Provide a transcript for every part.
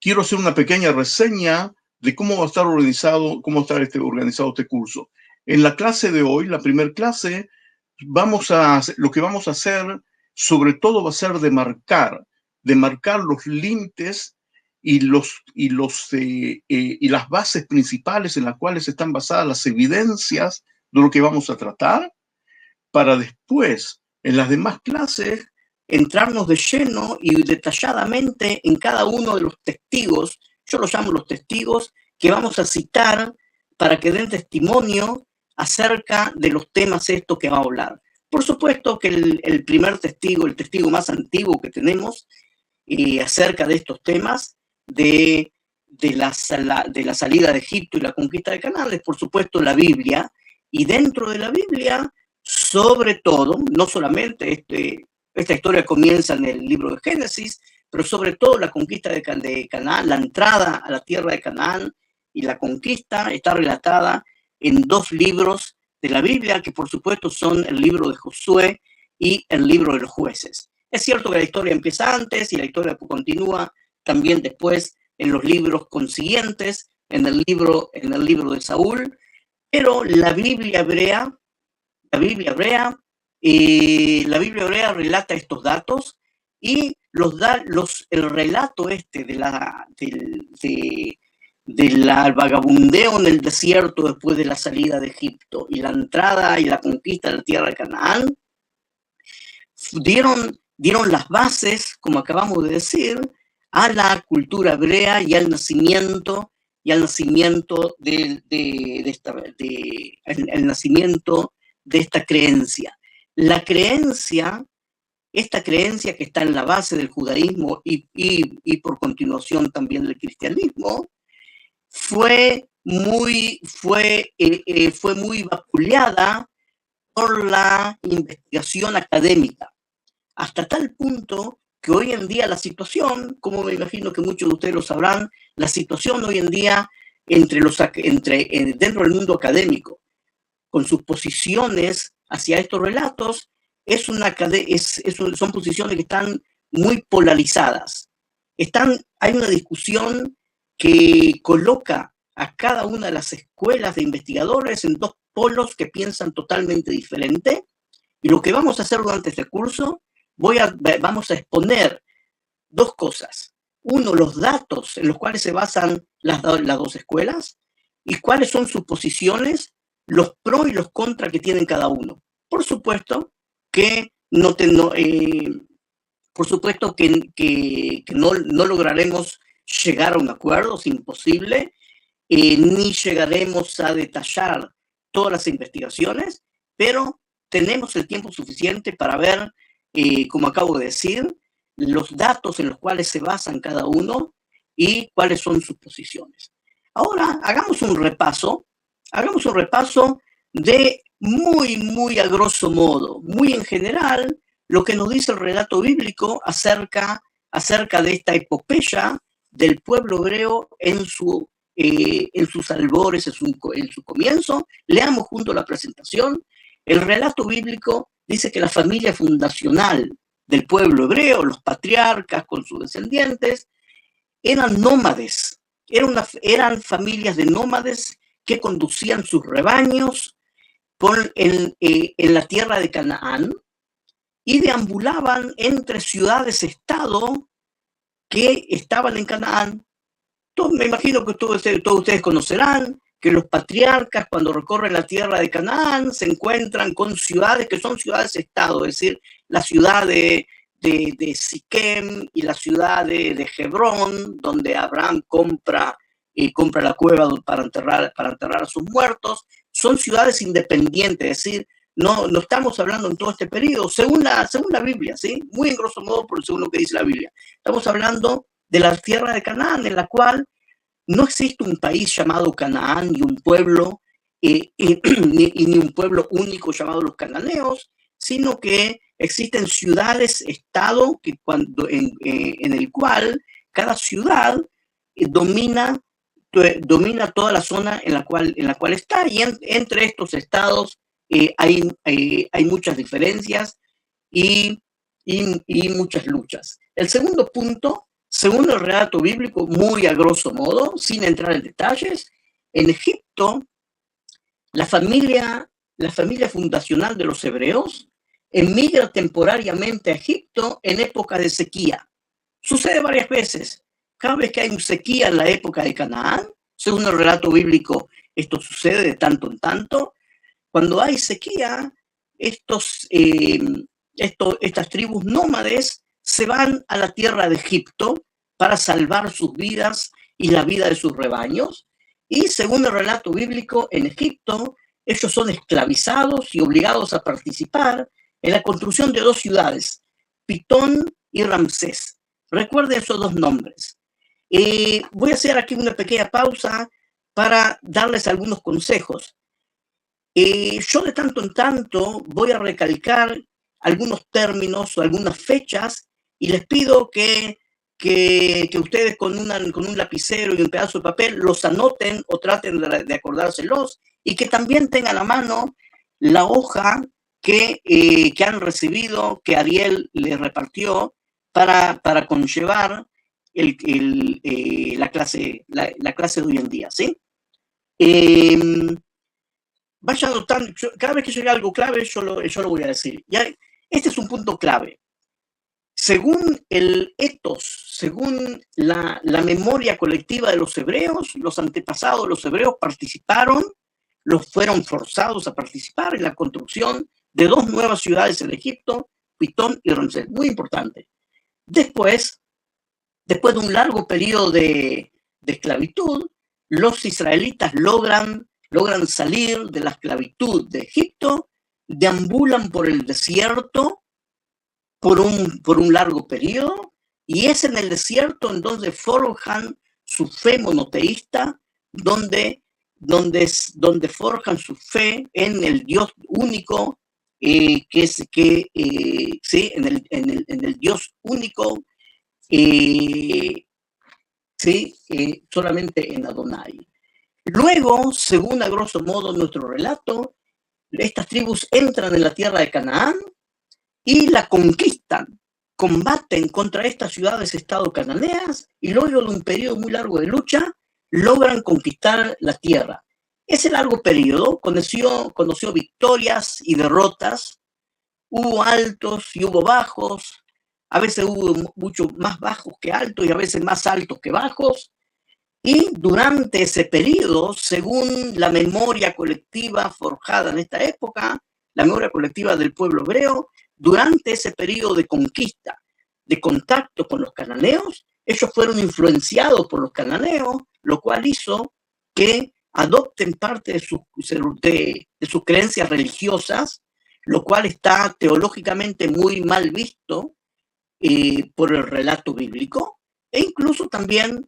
quiero hacer una pequeña reseña de cómo va a estar organizado, organizado este curso. En la clase de hoy, la primera clase, lo que vamos a hacer, sobre todo, va a ser de marcar los límites y las bases principales en las cuales están basadas las evidencias de lo que vamos a tratar, para después, en las demás clases, entrarnos de lleno y detalladamente en cada uno de los testigos. Yo los llamo los testigos que vamos a citar para que den testimonio acerca de los temas estos que va a hablar. Por supuesto que el primer testigo, el testigo más antiguo que tenemos acerca de estos temas, de la salida de Egipto y la conquista de Canaán, es por supuesto la Biblia. Y dentro de la Biblia, sobre todo, no solamente esta historia comienza en el libro de Génesis, pero sobre todo la conquista de Canaán, la entrada a la tierra de Canaán y la conquista está relatada en dos libros de la Biblia, que por supuesto son el libro de Josué y el libro de los jueces. Es cierto que la historia empieza antes y la historia continúa también después en los libros consiguientes, en el libro de Saúl, pero la Biblia hebrea relata estos datos y el relato del vagabundeo en el desierto después de la salida de Egipto y la entrada y la conquista de la tierra de Canaán dieron las bases, como acabamos de decir, a la cultura hebrea y al nacimiento de esta creencia. Esta creencia que está en la base del judaísmo y por continuación también del cristianismo, fue muy vapuleada por la investigación académica, hasta tal punto que hoy en día la situación, como me imagino que muchos de ustedes lo sabrán, la situación hoy en día dentro del mundo académico, con sus posiciones hacia estos relatos, son posiciones que están muy polarizadas. Hay una discusión que coloca a cada una de las escuelas de investigadores en dos polos que piensan totalmente diferente. Y lo que vamos a hacer durante este curso, vamos a exponer dos cosas. Uno, los datos en los cuales se basan las dos escuelas y cuáles son sus posiciones, los pros y los contras que tienen cada uno. Por supuesto que no lograremos llegar a un acuerdo, es imposible, ni llegaremos a detallar todas las investigaciones, pero tenemos el tiempo suficiente para ver, como acabo de decir, los datos en los cuales se basan cada uno y cuáles son sus posiciones. Ahora, hagamos un repaso de muy a grosso modo, muy en general, lo que nos dice el relato bíblico acerca de esta epopeya del pueblo hebreo en sus albores, en su comienzo. Leamos junto la presentación. El relato bíblico dice que la familia fundacional del pueblo hebreo, los patriarcas con sus descendientes, eran nómades, eran familias de nómades que conducían sus rebaños en la tierra de Canaán y deambulaban entre ciudades-estado que estaban en Canaán. Me imagino que todos ustedes conocerán que los patriarcas, cuando recorren la tierra de Canaán, se encuentran con ciudades que son ciudades-estado, es decir, la ciudad de Siquem y la ciudad de Hebrón, donde Abraham compra la cueva para enterrar a sus muertos. Son ciudades independientes, es decir, no estamos hablando en todo este periodo, según la Biblia, ¿sí? Muy en grosso modo, pero según lo que dice la Biblia. Estamos hablando de la tierra de Canaán, en la cual no existe un país llamado Canaán, ni un pueblo, ni un pueblo único llamado los cananeos, sino que existen ciudades-estado en el cual cada ciudad domina toda la zona en la cual está, y entre estos estados hay muchas diferencias y muchas luchas. El segundo punto Según el relato bíblico, muy a grosso modo, sin entrar en detalles, en Egipto, la familia fundacional de los hebreos emigra temporariamente a Egipto en época de sequía. Sucede varias veces. Cada vez que hay una sequía en la época de Canaán, según el relato bíblico, esto sucede de tanto en tanto. Cuando hay sequía, estas tribus nómades se van a la tierra de Egipto para salvar sus vidas y la vida de sus rebaños. Y según el relato bíblico, en Egipto, ellos son esclavizados y obligados a participar en la construcción de dos ciudades, Pitón y Ramsés. Recuerden esos dos nombres. Voy a hacer aquí una pequeña pausa para darles algunos consejos. Yo de tanto en tanto voy a recalcar algunos términos o algunas fechas y les pido que ustedes con un lapicero y un pedazo de papel los anoten o traten de acordárselos y que también tengan a mano la hoja que han recibido, que Ariel les repartió para conllevar la clase de hoy en día, ¿sí? Vaya anotando, cada vez que llegue algo clave, yo lo voy a decir. Ya, este es un punto clave. Según el ethos, según la memoria colectiva de los hebreos, los antepasados de los hebreos fueron forzados a participar en la construcción de dos nuevas ciudades en Egipto, Pitón y Ramsés. Muy importante. Después de un largo periodo de esclavitud, los israelitas logran salir de la esclavitud de Egipto, deambulan por el desierto por un largo periodo, y es en el desierto en donde forjan su fe monoteísta, donde forjan su fe en el Dios único, en el Dios único, solamente en Adonai. Luego, según a grosso modo nuestro relato, estas tribus entran en la tierra de Canaán y la conquistan, combaten contra estas ciudades-estado cananeas y luego de un periodo muy largo de lucha, logran conquistar la tierra. Ese largo periodo conoció victorias y derrotas, hubo altos y hubo bajos, a veces hubo mucho más bajos que altos y a veces más altos que bajos. Y durante ese periodo, según la memoria colectiva forjada en esta época, la memoria colectiva del pueblo hebreo, durante ese periodo de conquista, de contacto con los cananeos, ellos fueron influenciados por los cananeos, lo cual hizo que adopten parte de sus creencias religiosas, lo cual está teológicamente muy mal visto por el relato bíblico, e incluso también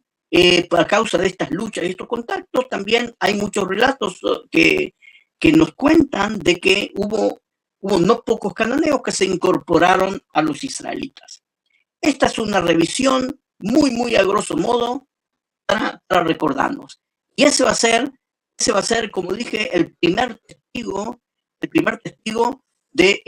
a causa de estas luchas y estos contactos, también hay muchos relatos que nos cuentan de que hubo no pocos cananeos que se incorporaron a los israelitas. Esta es una revisión muy a grosso modo para recordarnos. Y ese va a ser, como dije, el primer testigo de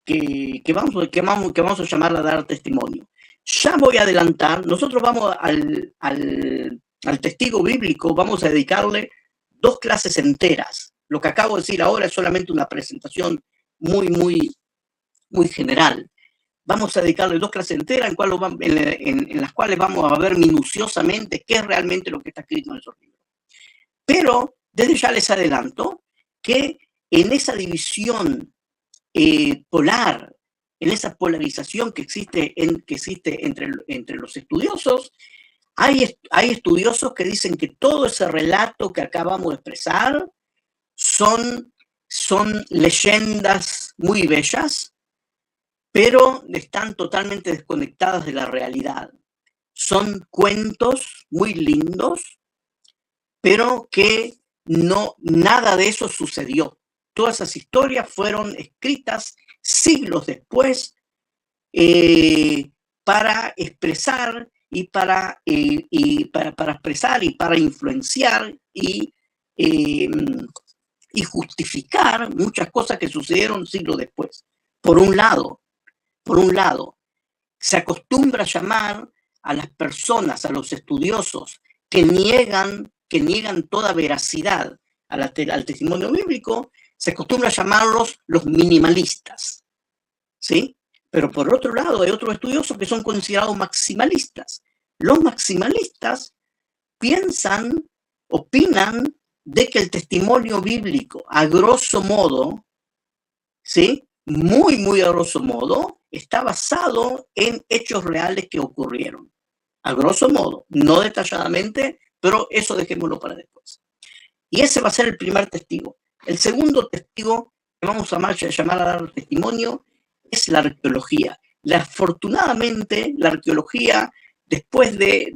que vamos a llamar a dar testimonio. Ya voy a adelantar, nosotros vamos al testigo bíblico, vamos a dedicarle 2 clases enteras. Lo que acabo de decir ahora es solamente una presentación muy general. Vamos a dedicarle 2 clases enteras en las cuales vamos a ver minuciosamente qué es realmente lo que está escrito en esos libros. Pero desde ya les adelanto que en esa división polar, en esa polarización que existe entre los estudiosos, hay estudiosos que dicen que todo ese relato que acabamos de expresar son leyendas muy bellas, pero están totalmente desconectadas de la realidad. Son cuentos muy lindos, pero que nada de eso sucedió. Todas esas historias fueron escritas siglos después para expresar y para expresar y para influenciar y justificar muchas cosas que sucedieron siglos después. Por un lado, se acostumbra a llamar a las personas, a los estudiosos que niegan toda veracidad al testimonio bíblico, se acostumbra a llamarlos los minimalistas, ¿sí? Pero por otro lado hay otros estudiosos que son considerados maximalistas. Los maximalistas opinan de que el testimonio bíblico, a grosso modo, ¿sí? Muy a grosso modo, está basado en hechos reales que ocurrieron. A grosso modo, no detalladamente, pero eso dejémoslo para después. Y ese va a ser el primer testigo. El segundo testigo que vamos a llamar a dar testimonio es la arqueología. Afortunadamente, la arqueología, después de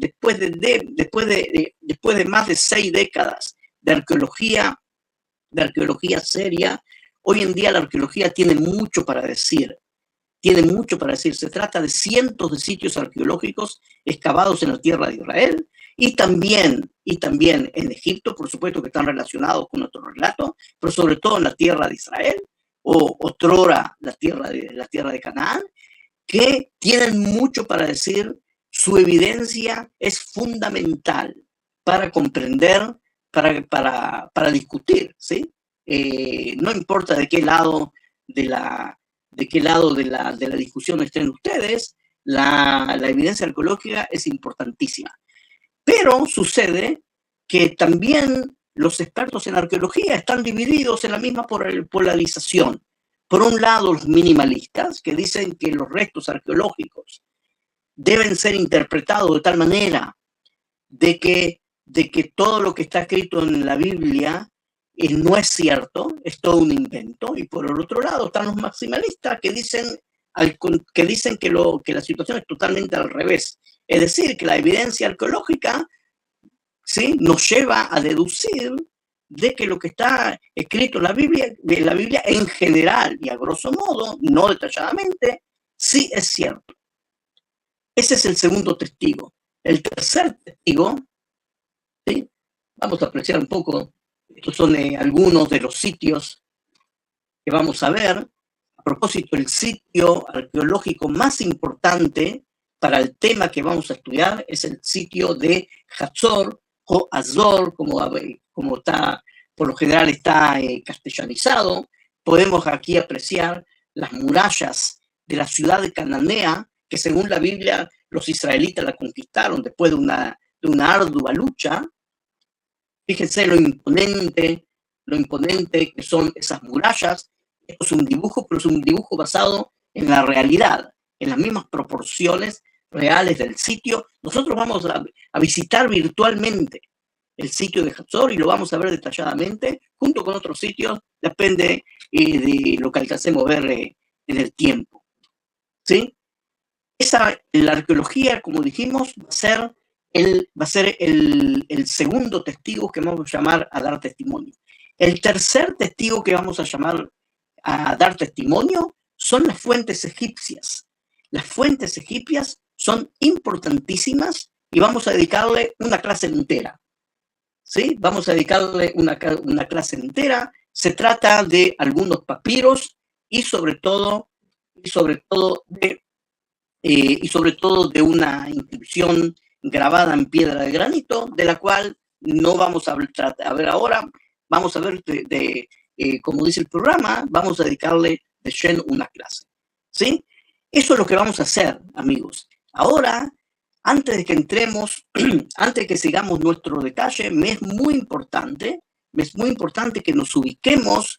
más de 6 décadas de arqueología seria, hoy en día la arqueología tiene mucho para decir. Se trata de cientos de sitios arqueológicos excavados en la tierra de Israel y también en Egipto, por supuesto que están relacionados con nuestro relato, pero sobre todo en la tierra de Israel o otrora la tierra de Canaán, que tienen mucho para decir. Su evidencia es fundamental para comprender, para discutir, ¿sí? No importa de qué lado de la discusión estén ustedes, la evidencia arqueológica es importantísima. Pero sucede que también los expertos en arqueología están divididos en la misma polarización. Por un lado, los minimalistas, que dicen que los restos arqueológicos deben ser interpretados de tal manera de que todo lo que está escrito en la Biblia no es cierto, es todo un invento. Y por el otro lado están los maximalistas que dicen que la situación es totalmente al revés. Es decir, que la evidencia arqueológica, ¿sí?, nos lleva a deducir de que lo que está escrito en la Biblia en general y a grosso modo, no detalladamente, sí es cierto. Ese es el segundo testigo. El tercer testigo, ¿sí?, vamos a apreciar un poco. Estos son algunos de los sitios que vamos a ver. A propósito, el sitio arqueológico más importante para el tema que vamos a estudiar es el sitio de Hazor o Azor, como está, por lo general está castellanizado. Podemos aquí apreciar las murallas de la ciudad de Cananea, que según la Biblia los israelitas la conquistaron después de una ardua lucha. Fíjense lo imponente que son esas murallas. Esto es un dibujo, pero es un dibujo basado en la realidad, en las mismas proporciones reales del sitio. Nosotros vamos a visitar virtualmente el sitio de Hazor y lo vamos a ver detalladamente, junto con otros sitios, depende de lo que alcancemos a ver en el tiempo, ¿sí? La arqueología, como dijimos, va a ser el segundo testigo que vamos a llamar a dar testimonio. El tercer testigo que vamos a llamar a dar testimonio son las fuentes egipcias. Las fuentes egipcias son importantísimas y vamos a dedicarle una clase entera, ¿sí? Vamos a dedicarle una clase entera. Se trata de algunos papiros y sobre todo de una inscripción grabada en piedra de granito, de la cual no vamos a ver ahora. Vamos a ver, como dice el programa, vamos a dedicarle de lleno una clase, ¿sí? Eso es lo que vamos a hacer, amigos. Ahora, antes de que sigamos nuestro detalle, me es muy importante que nos ubiquemos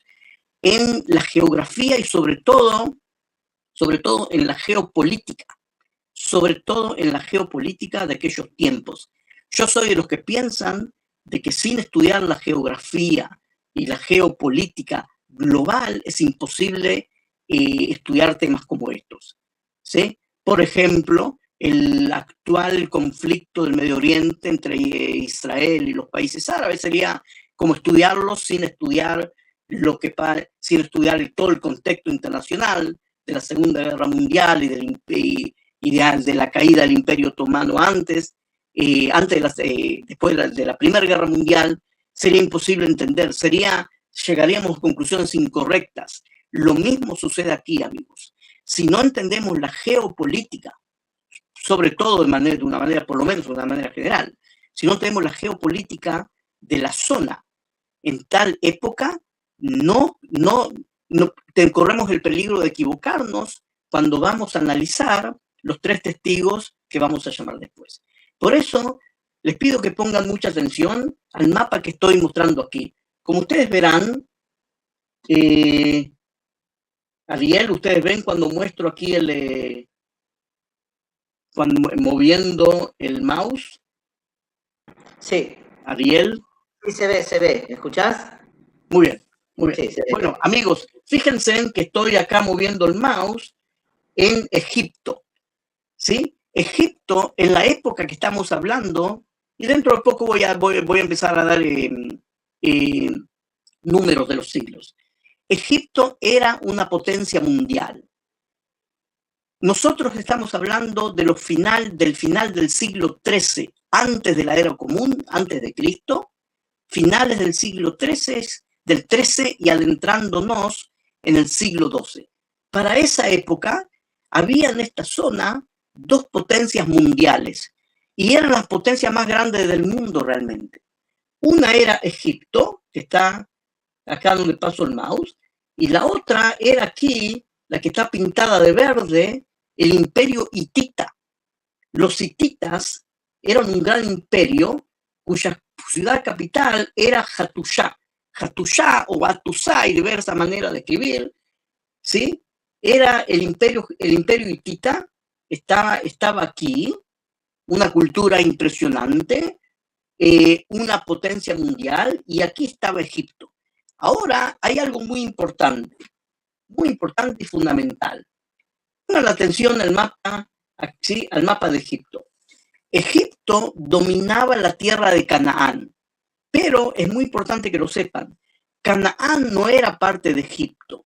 en la geografía y sobre todo en la geopolítica, de aquellos tiempos. Yo soy de los que piensan de que sin estudiar la geografía y la geopolítica global es imposible estudiar temas como estos, ¿sí? Por ejemplo, el actual conflicto del Medio Oriente entre Israel y los países árabes sería como estudiarlo sin estudiar todo el contexto internacional de la Segunda Guerra Mundial y de la caída del Imperio Otomano después de la Primera Guerra Mundial. Sería imposible entender, llegaríamos a conclusiones incorrectas. Lo mismo sucede aquí, amigos. Si no entendemos la geopolítica, sobre todo de una manera, por lo menos de una manera general, sino tenemos la geopolítica de la zona. En tal época no corremos el peligro de equivocarnos cuando vamos a analizar los tres testigos que vamos a llamar después. Por eso les pido que pongan mucha atención al mapa que estoy mostrando aquí. Como ustedes verán, Ariel, ustedes ven cuando muestro aquí cuando moviendo el mouse. Sí. Ariel. Sí, se ve. ¿Escuchás? Muy bien, muy bien. Sí, bueno, amigos, fíjense en que estoy acá moviendo el mouse en Egipto, ¿sí? Egipto, en la época que estamos hablando, y dentro de poco voy a empezar a dar números de los siglos. Egipto era una potencia mundial. Nosotros estamos hablando del final del siglo XIII, antes de la era común, antes de Cristo, finales del siglo XIII y adentrándonos en el siglo XII. Para esa época había en esta zona dos potencias mundiales y eran las potencias más grandes del mundo realmente. Una era Egipto, que está acá donde paso el mouse, y la otra era aquí, la que está pintada de verde, el imperio hitita. Los hititas eran un gran imperio cuya ciudad capital era Hattusha. Hattusha o Hattusá, hay diversas maneras de escribir, ¿sí? Era el imperio hitita, estaba aquí, una cultura impresionante, una potencia mundial, y aquí estaba Egipto. Ahora hay algo muy importante y fundamental. Pongan la atención al mapa de Egipto. Egipto dominaba la tierra de Canaán, pero es muy importante que lo sepan. Canaán no era parte de Egipto.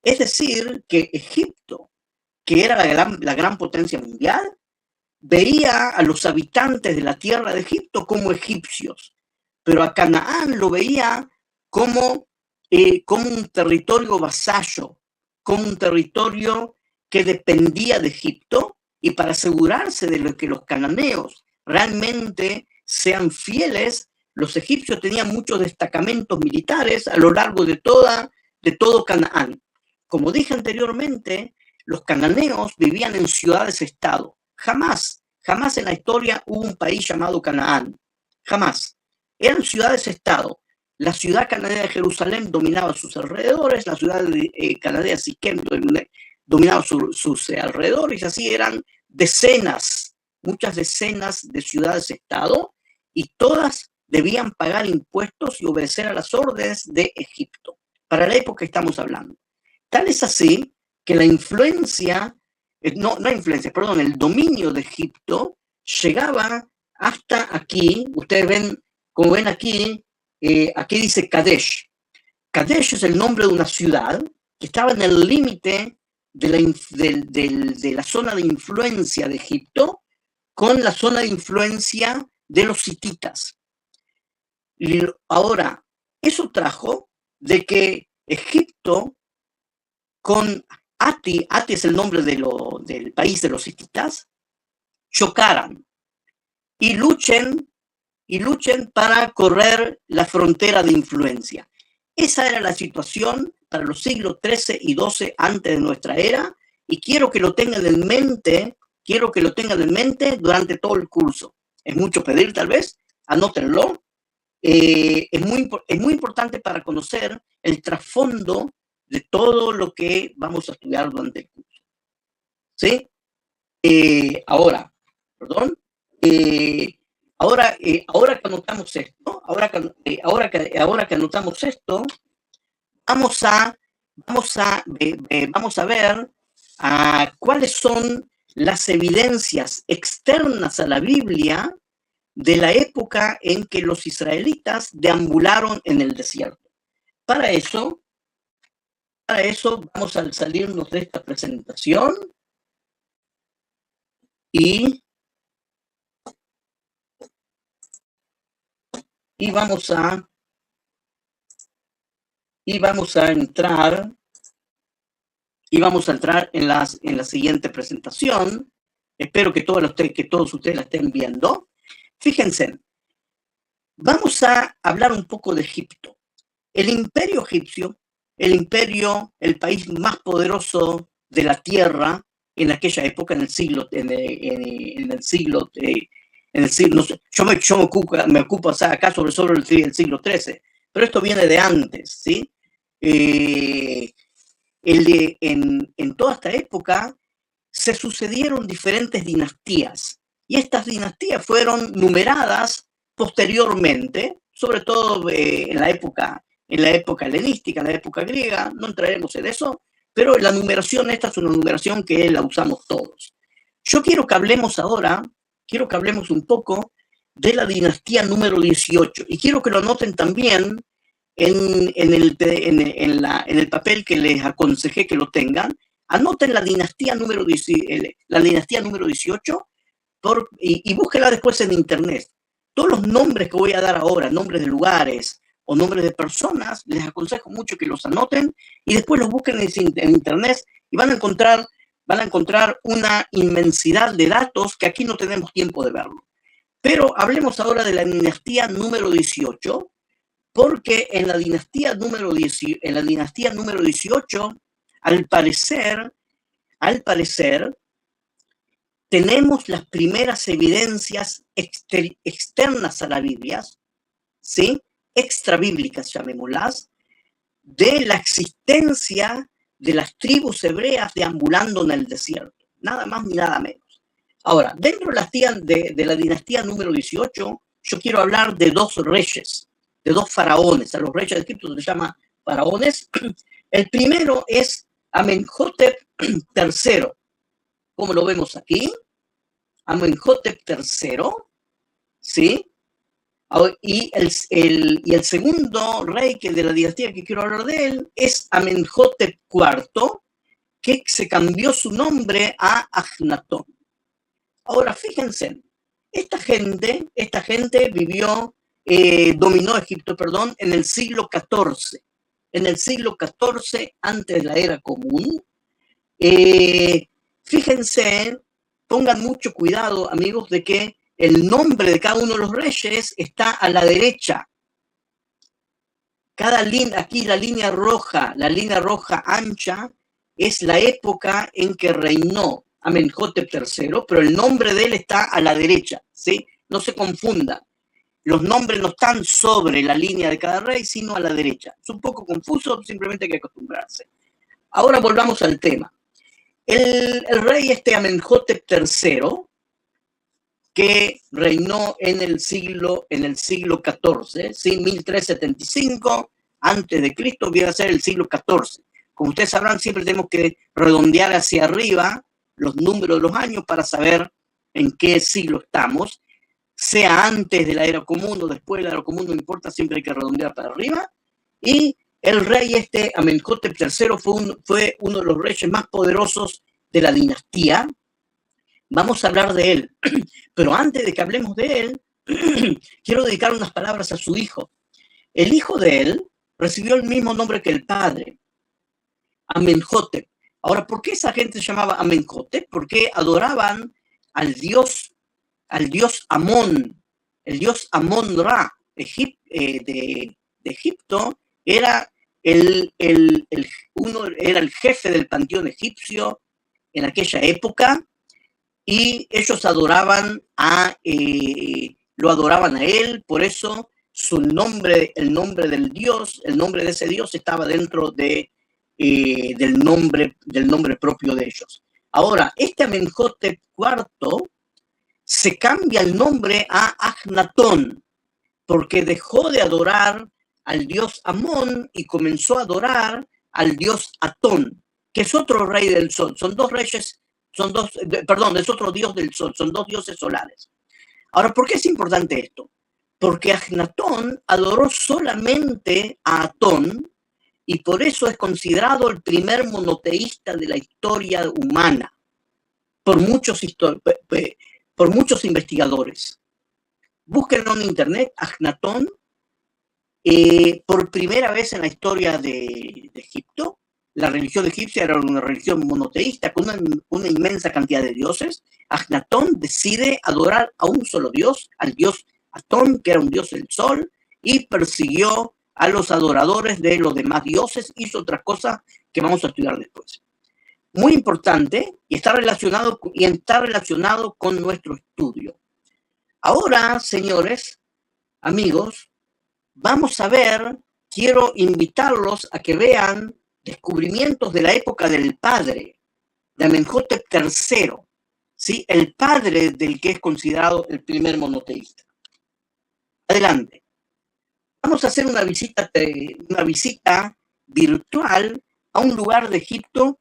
Es decir, que Egipto, que era la gran potencia mundial, veía a los habitantes de la tierra de Egipto como egipcios, pero a Canaán lo veía como un territorio vasallo, como un territorio que dependía de Egipto, y para asegurarse de que los cananeos realmente sean fieles, los egipcios tenían muchos destacamentos militares a lo largo de todo Canaán. Como dije anteriormente, los cananeos vivían en ciudades-estado. Jamás en la historia hubo un país llamado Canaán. Jamás. Eran ciudades-estado. La ciudad cananea de Jerusalén dominaba sus alrededores, la ciudad cananea de Siquem dominaba sus alrededores, y así eran muchas decenas de ciudades-estado, y todas debían pagar impuestos y obedecer a las órdenes de Egipto. Para la época que estamos hablando. Tal es así que el dominio de Egipto llegaba hasta aquí. Ustedes ven, como ven aquí, aquí dice Kadesh. Kadesh es el nombre de una ciudad que estaba en el límite de la zona de influencia de Egipto con la zona de influencia de los hititas. Y ahora, eso trajo de que Egipto con Ati es el nombre del país de los hititas, chocaran y luchen para correr la frontera de influencia. Esa era la situación para los siglos XIII y XII antes de nuestra era, y quiero que lo tengan en mente durante todo el curso. Es mucho pedir, tal vez, anótenlo. Es muy importante para conocer el trasfondo de todo lo que vamos a estudiar durante el curso. ¿Sí? Ahora que anotamos esto, vamos a ver cuáles son las evidencias externas a la Biblia de la época en que los israelitas deambularon en el desierto. Para eso vamos a salirnos de esta presentación y vamos a entrar en la siguiente presentación, Espero que todos ustedes la estén viendo. Fíjense, vamos a hablar un poco de Egipto. El imperio egipcio, el país más poderoso de la tierra en aquella época, en el siglo, no sé, yo me ocupo acá sobre el siglo XIII, pero esto viene de antes, ¿sí? En toda esta época se sucedieron diferentes dinastías y estas dinastías fueron numeradas posteriormente, sobre todo en la época helenística, en la época griega, no entraremos en eso, pero la numeración esta es una numeración que la usamos todos. Yo quiero que hablemos ahora, un poco de la dinastía número 18 y quiero que lo noten también en el papel que les aconsejé que lo tengan. Anoten la dinastía número 18 y búsquela después en internet. Todos los nombres que voy a dar ahora, nombres de lugares o nombres de personas, les aconsejo mucho que los anoten y después los busquen en internet y van a encontrar una inmensidad de datos que aquí no tenemos tiempo de verlo. Pero hablemos ahora de la dinastía número 18, porque en la dinastía número 18, al parecer, tenemos las primeras evidencias externas a la Biblia, ¿sí? Extrabíblicas, llamémoslas, de la existencia de las tribus hebreas deambulando en el desierto, nada más ni nada menos. Ahora, dentro de la dinastía número 18, yo quiero hablar de dos reyes, de dos faraones. A los reyes de Egipto se les llama faraones. El primero es Amenhotep III, como lo vemos aquí, Amenhotep III, ¿sí? Y el segundo rey de la dinastía que quiero hablar de él es Amenhotep IV, que se cambió su nombre a Akhnatón. Ahora, fíjense, esta gente dominó Egipto, en el siglo XIV. En el siglo XIV, antes de la era común. Fíjense, pongan mucho cuidado, amigos, de que el nombre de cada uno de los reyes está a la derecha. Aquí la línea roja ancha, es la época en que reinó Amenhotep III, pero el nombre de él está a la derecha, ¿sí? No se confunda. Los nombres no están sobre la línea de cada rey, sino a la derecha. Es un poco confuso, simplemente hay que acostumbrarse. Ahora volvamos al tema. El rey Amenhotep III, que reinó en el siglo XIV, ¿sí? 1375 antes de Cristo, viene a ser el siglo XIV. Como ustedes sabrán, siempre tenemos que redondear hacia arriba los números de los años para saber en qué siglo estamos, sea antes de la era común o después de la era común, no importa, siempre hay que redondear para arriba. Y el rey Amenhotep III fue uno de los reyes más poderosos de la dinastía. Vamos a hablar de él, pero antes de que hablemos de él, quiero dedicar unas palabras a su hijo. El hijo de él recibió el mismo nombre que el padre, Amenhotep. Ahora, ¿por qué esa gente se llamaba Amenhotep? Porque adoraban al dios Amón, el dios Amón-Ra de Egipto. Era era el jefe del panteón egipcio en aquella época, y ellos lo adoraban a él. Por eso el nombre de ese dios estaba dentro del nombre propio de ellos. Ahora, Amenhotep IV se cambia el nombre a Akhnatón, porque dejó de adorar al dios Amón y comenzó a adorar al dios Atón, que es otro rey del sol. Es otro dios del sol, son dos dioses solares. Ahora, ¿por qué es importante esto? Porque Akhnatón adoró solamente a Atón y por eso es considerado el primer monoteísta de la historia humana por muchos investigadores. Búsquenlo en internet, Akhnatón, por primera vez en la historia de Egipto, La religión egipcia era una religión monoteísta con una inmensa cantidad de dioses. Akhenatón decide adorar a un solo dios, al dios Atón, que era un dios del sol, y persiguió a los adoradores de los demás dioses, hizo otras cosas que vamos a estudiar después. Muy importante, y está relacionado con nuestro estudio. Ahora, señores, amigos, vamos a ver, quiero invitarlos a que vean descubrimientos de la época del padre, de Amenhotep III, ¿sí? El padre del que es considerado el primer monoteísta. Adelante. Vamos a hacer una visita virtual a un lugar de Egipto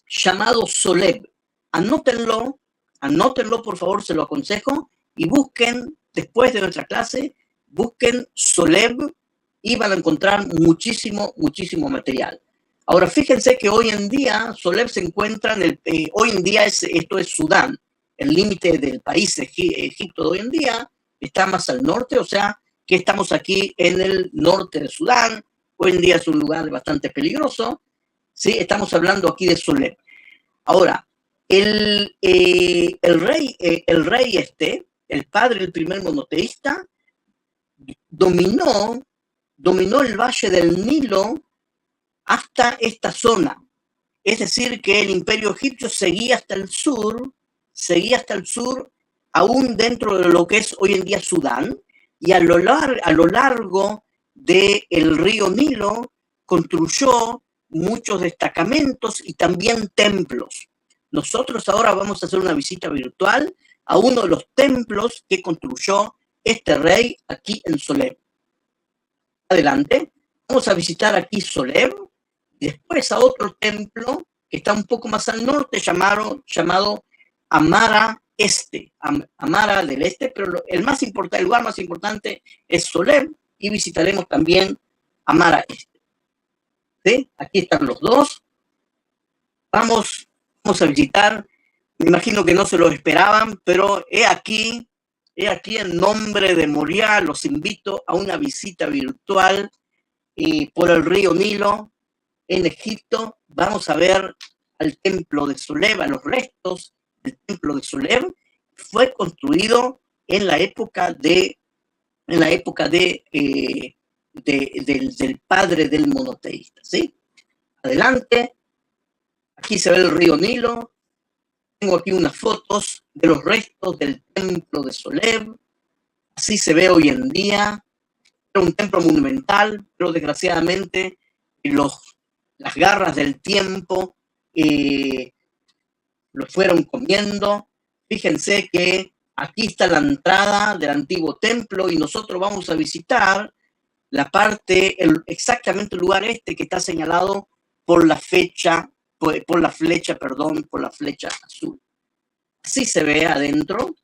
llamado Soleb. Anótenlo, por favor, se lo aconsejo, y busquen, después de nuestra clase, busquen Soleb y van a encontrar muchísimo material. Ahora, fíjense que hoy en día Soleb se encuentra hoy en día esto es Sudán. El límite del país Egipto de hoy en día está más al norte, o sea, que estamos aquí en el norte de Sudán. Hoy en día es un lugar bastante peligroso, ¿sí? Estamos hablando aquí de Soleb. Ahora, el rey el padre del primer monoteísta, dominó el valle del Nilo hasta esta zona. Es decir, que el imperio egipcio seguía hasta el sur, aún dentro de lo que es hoy en día Sudán, y a lo largo del río Nilo construyó muchos destacamentos y también templos. Nosotros ahora vamos a hacer una visita virtual a uno de los templos que construyó este rey aquí en Soleb. Adelante, vamos a visitar aquí Soleb y después a otro templo que está un poco más al norte llamado Amara Este, Amara del Este, pero el lugar más importante es Soleb, y visitaremos también Amara Este. ¿Sí? Aquí están los dos. Vamos a visitar. Me imagino que no se lo esperaban, pero he aquí en nombre de Moriah, los invito a una visita virtual por el río Nilo en Egipto. Vamos a ver al templo de Soleb, a los restos del templo de Soleb. Fue construido en la época del padre del monoteísta, ¿sí? Adelante. Aquí se ve el río Nilo. Tengo aquí unas fotos de los restos del templo de Soleb. Así se ve hoy en día. Era un templo monumental, pero desgraciadamente las garras del tiempo lo fueron comiendo. Fíjense que aquí está la entrada del antiguo templo y nosotros vamos a visitar exactamente el lugar que está señalado por la flecha azul. Así se ve adentro.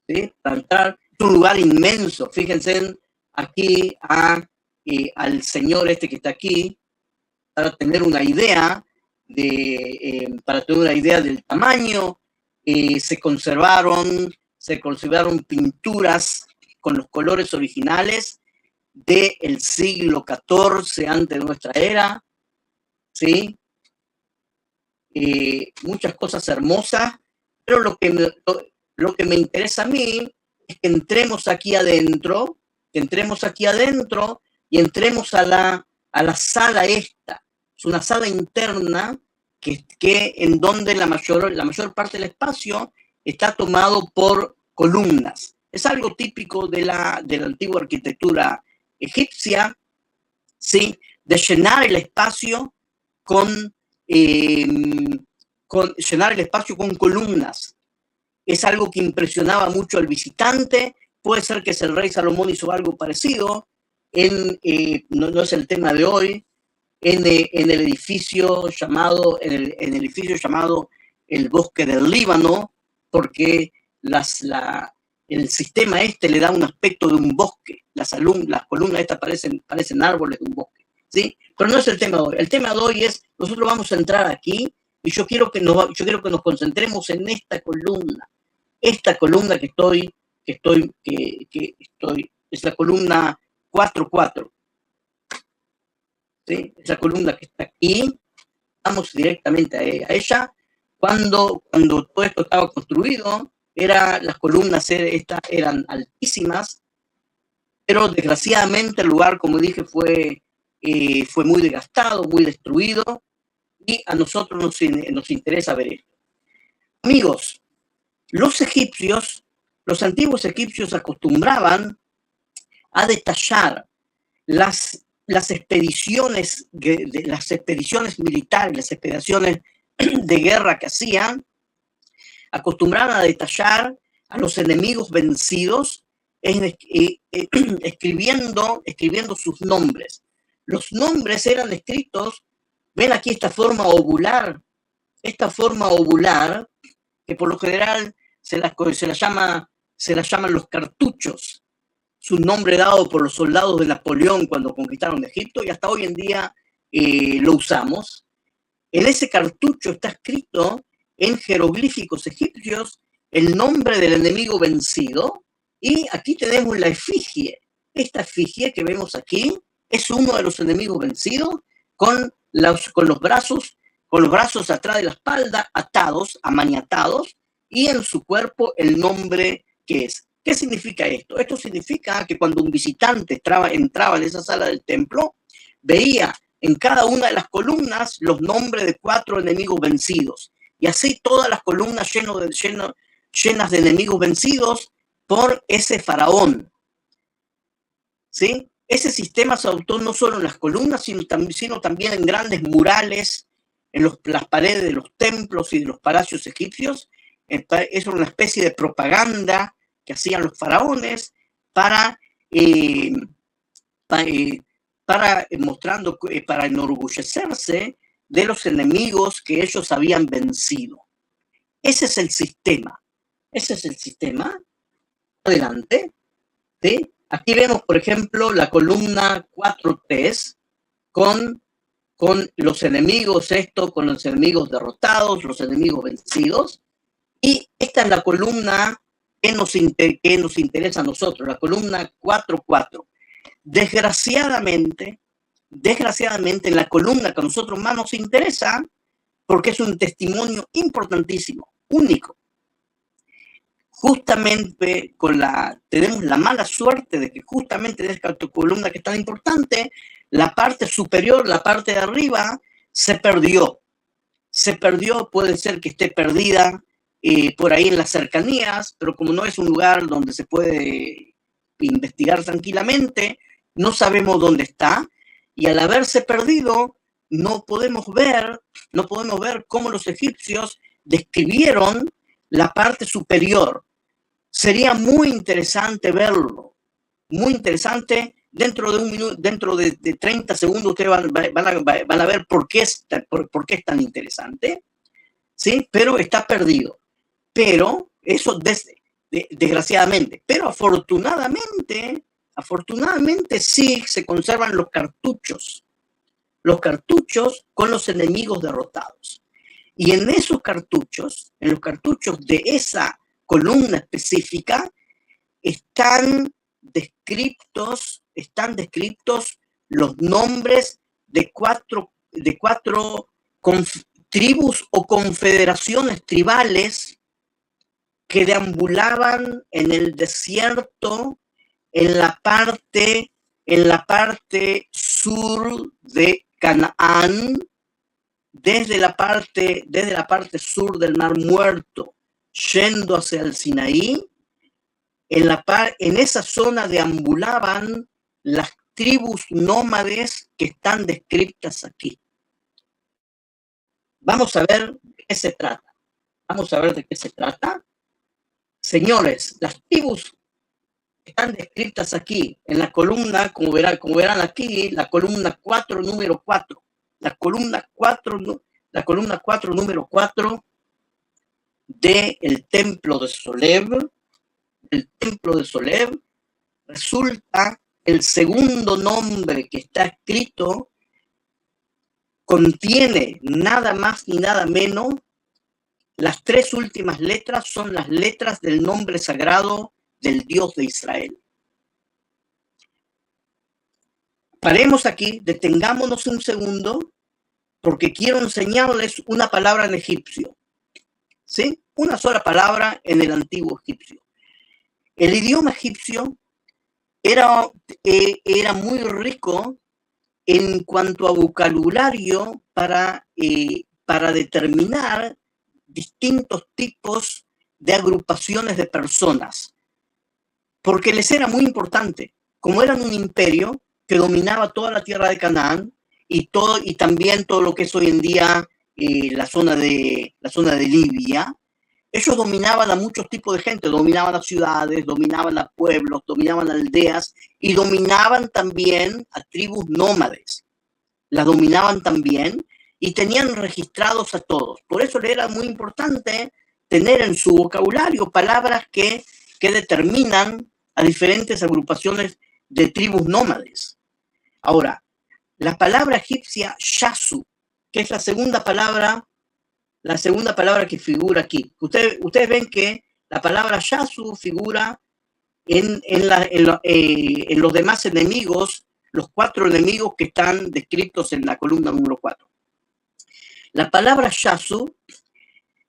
¿Sí? Para entrar, es un lugar inmenso. Fíjense aquí al señor que está aquí, para tener una idea del tamaño. Se conservaron pinturas con los colores originales del siglo XIV antes de nuestra era, ¿sí? Muchas cosas hermosas, pero lo que me interesa a mí es que entremos aquí adentro y entremos a la sala esta. Es una sala interna en donde la mayor parte del espacio está tomado por columnas. Es algo típico de la antigua arquitectura egipcia, ¿sí? De llenar el espacio con columnas. Es algo que impresionaba mucho al visitante. Puede ser que el rey Salomón hizo algo parecido. No es el tema de hoy. En el edificio llamado el Bosque del Líbano, porque el sistema le da un aspecto de un bosque. Las columnas estas parecen árboles de un bosque, ¿sí? Pero no es el tema de hoy. El tema de hoy es, nosotros vamos a entrar aquí y yo quiero que nos concentremos en esta columna. Esta columna que es la columna 4-4. ¿sí? Esa columna que está aquí, vamos directamente a ella. Cuando todo esto estaba construido, las columnas eran altísimas, pero desgraciadamente el lugar, como dije, fue muy desgastado, muy destruido, y a nosotros nos interesa ver esto. Amigos, los antiguos egipcios acostumbraban a detallar las expediciones militares, las expediciones de guerra que hacían, acostumbraban a detallar a los enemigos vencidos escribiendo sus nombres. Los nombres eran escritos, ven aquí esta forma ovular, que por lo general se la llaman los cartuchos, su nombre dado por los soldados de Napoleón cuando conquistaron Egipto, y hasta hoy en día lo usamos. En ese cartucho está escrito en jeroglíficos egipcios el nombre del enemigo vencido, y aquí tenemos la efigie. Esta efigie que vemos aquí es uno de los enemigos vencidos con los brazos atrás de la espalda, atados, amaniatados, y en su cuerpo el nombre que es. ¿Qué significa esto? Esto significa que cuando un visitante entraba en esa sala del templo, veía en cada una de las columnas los nombres de 4 enemigos vencidos, y así todas las columnas llenas de enemigos vencidos por ese faraón. ¿Sí? Ese sistema se adoptó no solo en las columnas, sino también en grandes murales, en las paredes de los templos y de los palacios egipcios. Es una especie de propaganda que hacían los faraones para enorgullecerse de los enemigos que ellos habían vencido. Ese es el sistema. Adelante. ¿Sí? Aquí vemos, por ejemplo, la columna 4-3 con los enemigos, con los enemigos derrotados, los enemigos vencidos. Y esta es la columna que nos interesa a nosotros, la columna 4-4. Desgraciadamente, en la columna que a nosotros más nos interesa, porque es un testimonio importantísimo, único. Justamente tenemos la mala suerte de que justamente en esta columna que es tan importante, la parte superior, la parte de arriba, se perdió. Puede ser que esté perdida por ahí en las cercanías, pero como no es un lugar donde se puede investigar tranquilamente, no sabemos dónde está, y al haberse perdido, no podemos ver cómo los egipcios describieron la parte superior. Sería muy interesante verlo, muy interesante. Dentro de un minuto, dentro de 30 segundos, ustedes van a ver por qué es tan interesante, ¿sí? Pero está perdido. Pero eso desgraciadamente. Pero afortunadamente sí se conservan los cartuchos con los enemigos derrotados. Y en esos cartuchos, en los cartuchos de esa columna específica, están descritos los nombres de cuatro tribus o confederaciones tribales que deambulaban en el desierto en la parte sur de Canaán, desde la parte sur del Mar Muerto, yendo hacia el Sinaí. En esa zona deambulaban las tribus nómades que están descritas aquí. Vamos a ver de qué se trata. Señores, las tribus están descritas aquí en la columna, como verán aquí, la columna 4, número 4. La columna 4, número 4 del templo de Solev. El templo de Solev, resulta el segundo nombre que está escrito contiene nada más ni nada menos. Las 3 últimas letras son las letras del nombre sagrado del Dios de Israel. Paremos aquí, detengámonos un segundo, porque quiero enseñarles una palabra en egipcio, ¿sí? Una sola palabra en el antiguo egipcio. El idioma egipcio era muy rico en cuanto a vocabulario para determinar distintos tipos de agrupaciones de personas, porque les era muy importante. Como eran un imperio que dominaba toda la tierra de Canaán y también todo lo que es hoy en día la zona de Libia, ellos dominaban a muchos tipos de gente, dominaban a ciudades, dominaban a pueblos, dominaban a aldeas y dominaban también a tribus nómades. Las dominaban también y tenían registrados a todos. Por eso le era muy importante tener en su vocabulario palabras que determinan a diferentes agrupaciones de tribus nómades. Ahora, la palabra egipcia Shasu, que es la segunda palabra que figura aquí. Ustedes ven que la palabra Shasu figura en los demás enemigos, los 4 enemigos que están descritos en la columna número 4. La palabra Shasu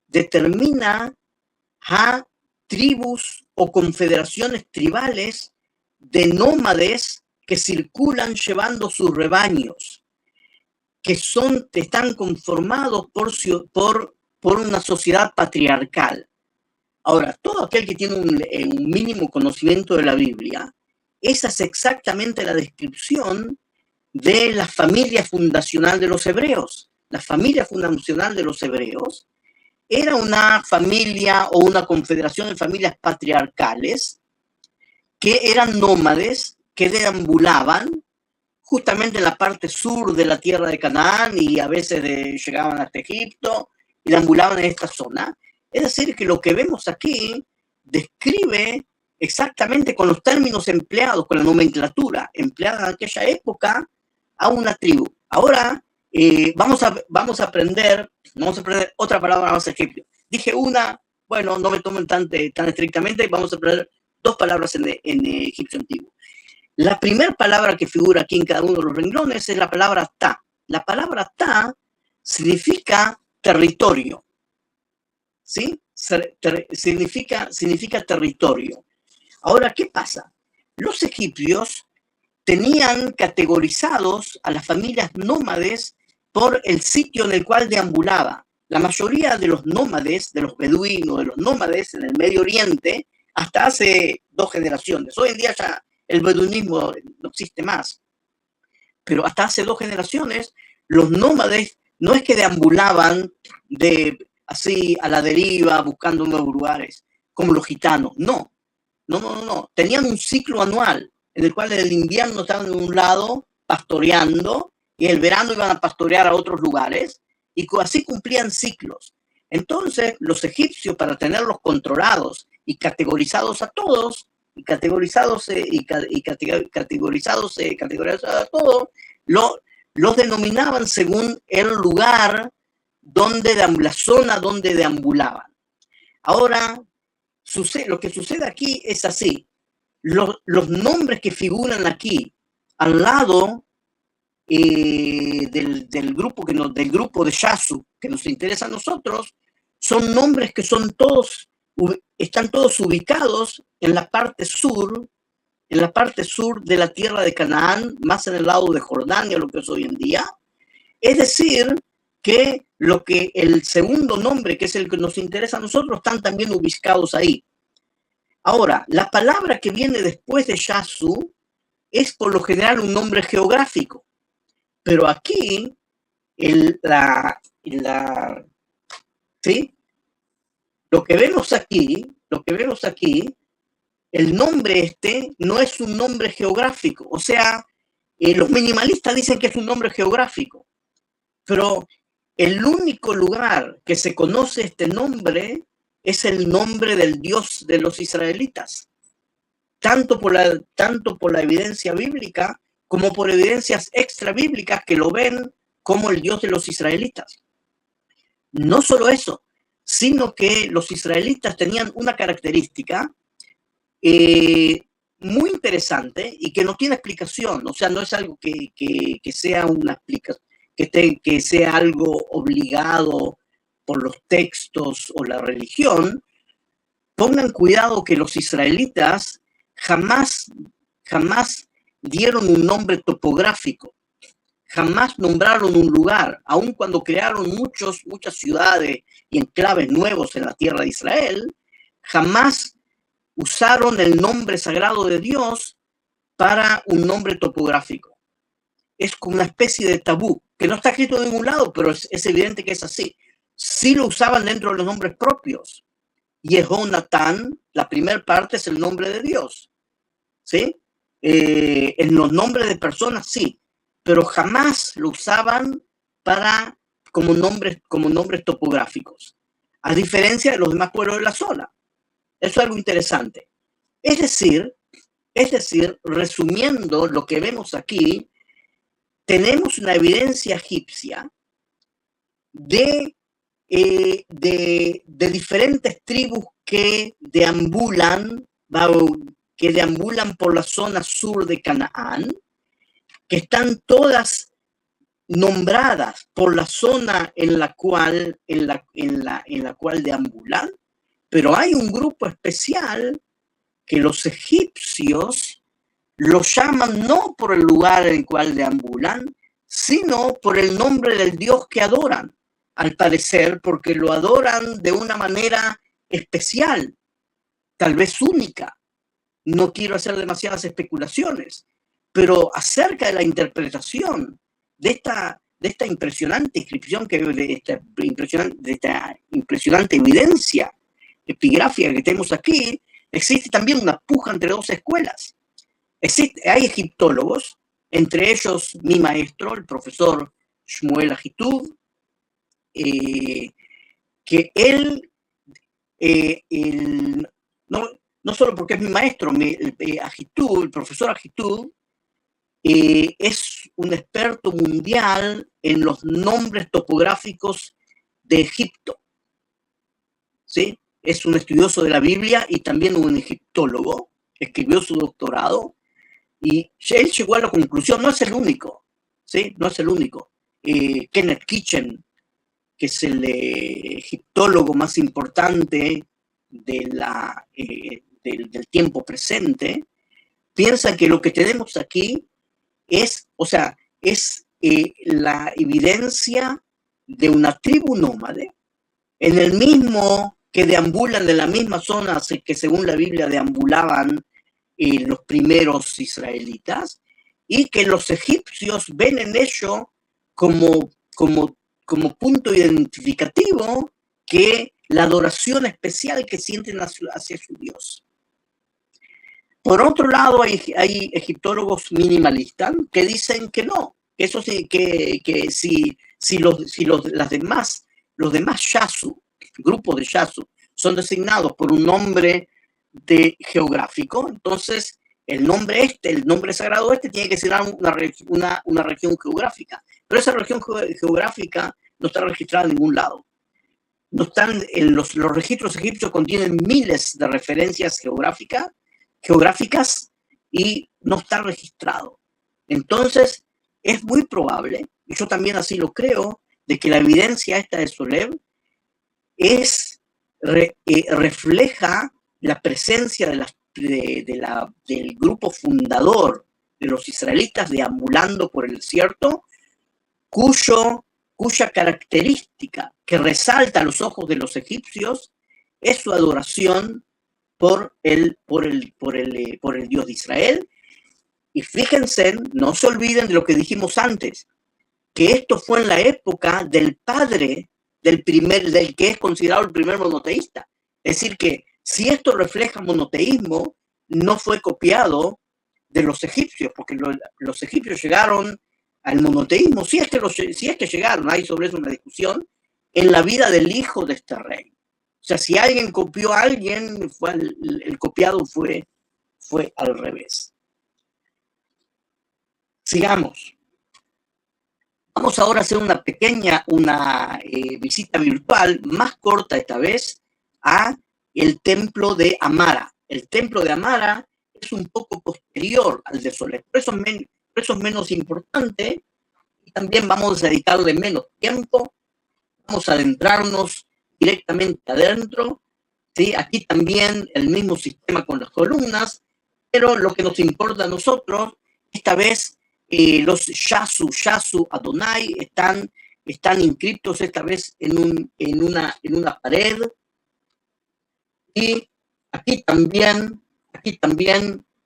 determina a tribus o confederaciones tribales de nómades que circulan llevando sus rebaños, que están conformados por una sociedad patriarcal. Ahora, todo aquel que tiene un mínimo conocimiento de la Biblia, esa es exactamente la descripción de la familia fundacional de los hebreos. La familia fundacional de los hebreos era una familia o una confederación de familias patriarcales que eran nómades, que deambulaban justamente en la parte sur de la tierra de Canaán y a veces llegaban hasta Egipto y deambulaban en esta zona. Es decir, que lo que vemos aquí describe exactamente con los términos empleados, con la nomenclatura empleada en aquella época a una tribu. Ahora vamos a aprender otra palabra más egipcio. Dije una, bueno, no me tomen tan estrictamente, vamos a aprender 2 palabras en egipcio antiguo. La primera palabra que figura aquí en cada uno de los renglones es la palabra ta. La palabra ta significa territorio, ¿sí? Significa territorio. Ahora, ¿qué pasa? Los egipcios tenían categorizados a las familias nómades por el sitio en el cual deambulaba. La mayoría de los nómades, de los beduinos, de los nómades en el Medio Oriente, hasta hace 2 generaciones. Hoy en día ya el beduinismo no existe más. Pero hasta hace 2 generaciones, los nómades no es que deambulaban así a la deriva, buscando nuevos lugares, como los gitanos. No. Tenían un ciclo anual, en el cual en el invierno estaban en un lado pastoreando, y en el verano iban a pastorear a otros lugares, y así cumplían ciclos. Entonces, los egipcios, para tenerlos controlados y categorizados a todos, categorizados a todos, los denominaban según el lugar la zona donde deambulaban. Ahora, lo que sucede aquí es así. Los nombres que figuran aquí al lado del grupo de Shasu que nos interesa a nosotros, son nombres que están todos ubicados en la parte sur de la tierra de Canaán, más en el lado de Jordania, lo que es hoy en día. Es decir, que el segundo nombre, que es el que nos interesa a nosotros, están también ubicados ahí. Ahora, la palabra que viene después de Shasu es por lo general un nombre geográfico, pero aquí ¿sí? Lo que vemos aquí, el nombre no es un nombre geográfico. O sea, los minimalistas dicen que es un nombre geográfico, pero el único lugar que se conoce este nombre es el nombre del Dios de los israelitas, tanto por la evidencia bíblica como por evidencias extra bíblicas que lo ven como el Dios de los israelitas. No solo eso, sino que los israelitas tenían una característica muy interesante y que no tiene explicación. O sea, no es algo que sea una explicación, que sea algo obligado por los textos o la religión. Pongan cuidado que los israelitas jamás dieron un nombre topográfico, jamás nombraron un lugar, aun cuando crearon muchas ciudades y enclaves nuevos en la tierra de Israel, jamás usaron el nombre sagrado de Dios para un nombre topográfico. Es como una especie de tabú, que no está escrito de ningún lado, pero es evidente que es así. Sí lo usaban dentro de los nombres propios. Jehonatán, la primera parte es el nombre de Dios, ¿sí? En los nombres de personas sí, pero jamás lo usaban como nombres topográficos, a diferencia de los demás pueblos de la zona. Eso es algo interesante. Es decir, resumiendo lo que vemos aquí, tenemos una evidencia egipcia de diferentes tribus que deambulan por la zona sur de Canaán, que están todas nombradas por la zona en la cual deambulan, pero hay un grupo especial que los egipcios lo llaman no por el lugar en el cual deambulan, sino por el nombre del Dios que adoran, al parecer, porque lo adoran de una manera especial, tal vez única. No quiero hacer demasiadas especulaciones, pero acerca de la interpretación de esta impresionante inscripción, de esta impresionante evidencia epigráfica que tenemos aquí, existe también una puja entre dos escuelas. Hay egiptólogos, entre ellos mi maestro, el profesor Shmuel Ahitub, que él, no solo porque es mi maestro, el profesor Ahitub, es un experto mundial en los nombres topográficos de Egipto, ¿sí? Es un estudioso de la Biblia y también un egiptólogo, escribió su doctorado y él llegó a la conclusión, no es el único, ¿sí? No es el único. Kenneth Kitchen, que es el egiptólogo más importante del tiempo presente, piensa que lo que tenemos aquí es la evidencia de una tribu nómade, en el mismo que deambulan de la misma zona que según la Biblia deambulaban los primeros israelitas, y que los egipcios ven en ello como punto identificativo que la adoración especial que sienten hacia su Dios. Por otro lado, hay egiptólogos minimalistas que dicen que no, que eso sí, que si los demás Yasu, grupos de Yasu, son designados por un nombre geográfico, entonces el nombre sagrado tiene que ser una región geográfica, pero esa región geográfica no está registrada en ningún lado. No están en los registros egipcios, contienen miles de referencias geográficas y no está registrado. Entonces, es muy probable, y yo también así lo creo, de que la evidencia esta de Solev refleja la presencia del grupo fundador de los israelitas deambulando por el desierto, cuya característica que resalta a los ojos de los egipcios es su adoración por el Dios de Israel. Y fíjense, no se olviden de lo que dijimos antes, que esto fue en la época del padre del que es considerado el primer monoteísta. Es decir, que si esto refleja monoteísmo, no fue copiado de los egipcios, porque los egipcios llegaron al monoteísmo, si es que llegaron, hay sobre eso una discusión, en la vida del hijo de este rey. O sea, si alguien copió a alguien, el copiado fue al revés. Sigamos. Vamos ahora a hacer una visita virtual, más corta esta vez, a el templo de Amara. El templo de Amara es un poco posterior al de Soler. Por eso es menos importante y también vamos a dedicarle menos tiempo. Vamos a adentrarnos directamente adentro. ¿Sí? Aquí también el mismo sistema con las columnas, pero lo que nos importa a nosotros, esta vez los Yasu Adonai están inscritos esta vez en una pared. Y aquí también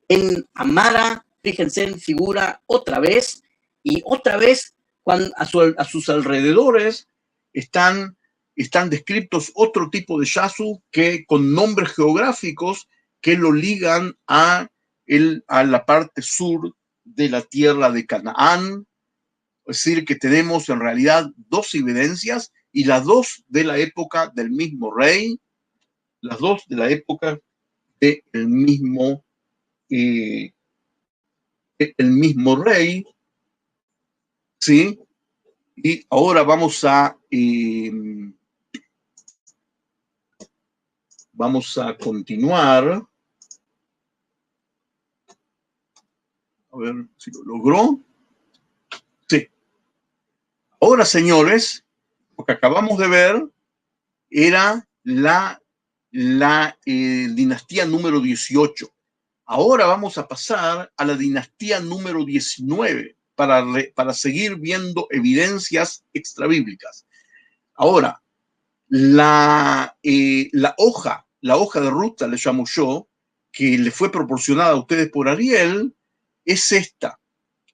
en Amara, fíjense, figura otra vez, y otra vez a sus alrededores están descritos otro tipo de Yasu que con nombres geográficos que lo ligan a la parte sur de la tierra de Canaán. Es decir, que tenemos en realidad dos evidencias y las dos de la época del mismo rey, las dos de la época del mismo rey, ¿sí? Y ahora vamos a continuar. A ver si lo logró. Sí. Ahora, señores, lo que acabamos de ver era la dinastía número 18. Ahora vamos a pasar a la dinastía número 19 para seguir viendo evidencias extrabíblicas. Ahora, la hoja de ruta, le llamo yo, que le fue proporcionada a ustedes por Ariel, es esta.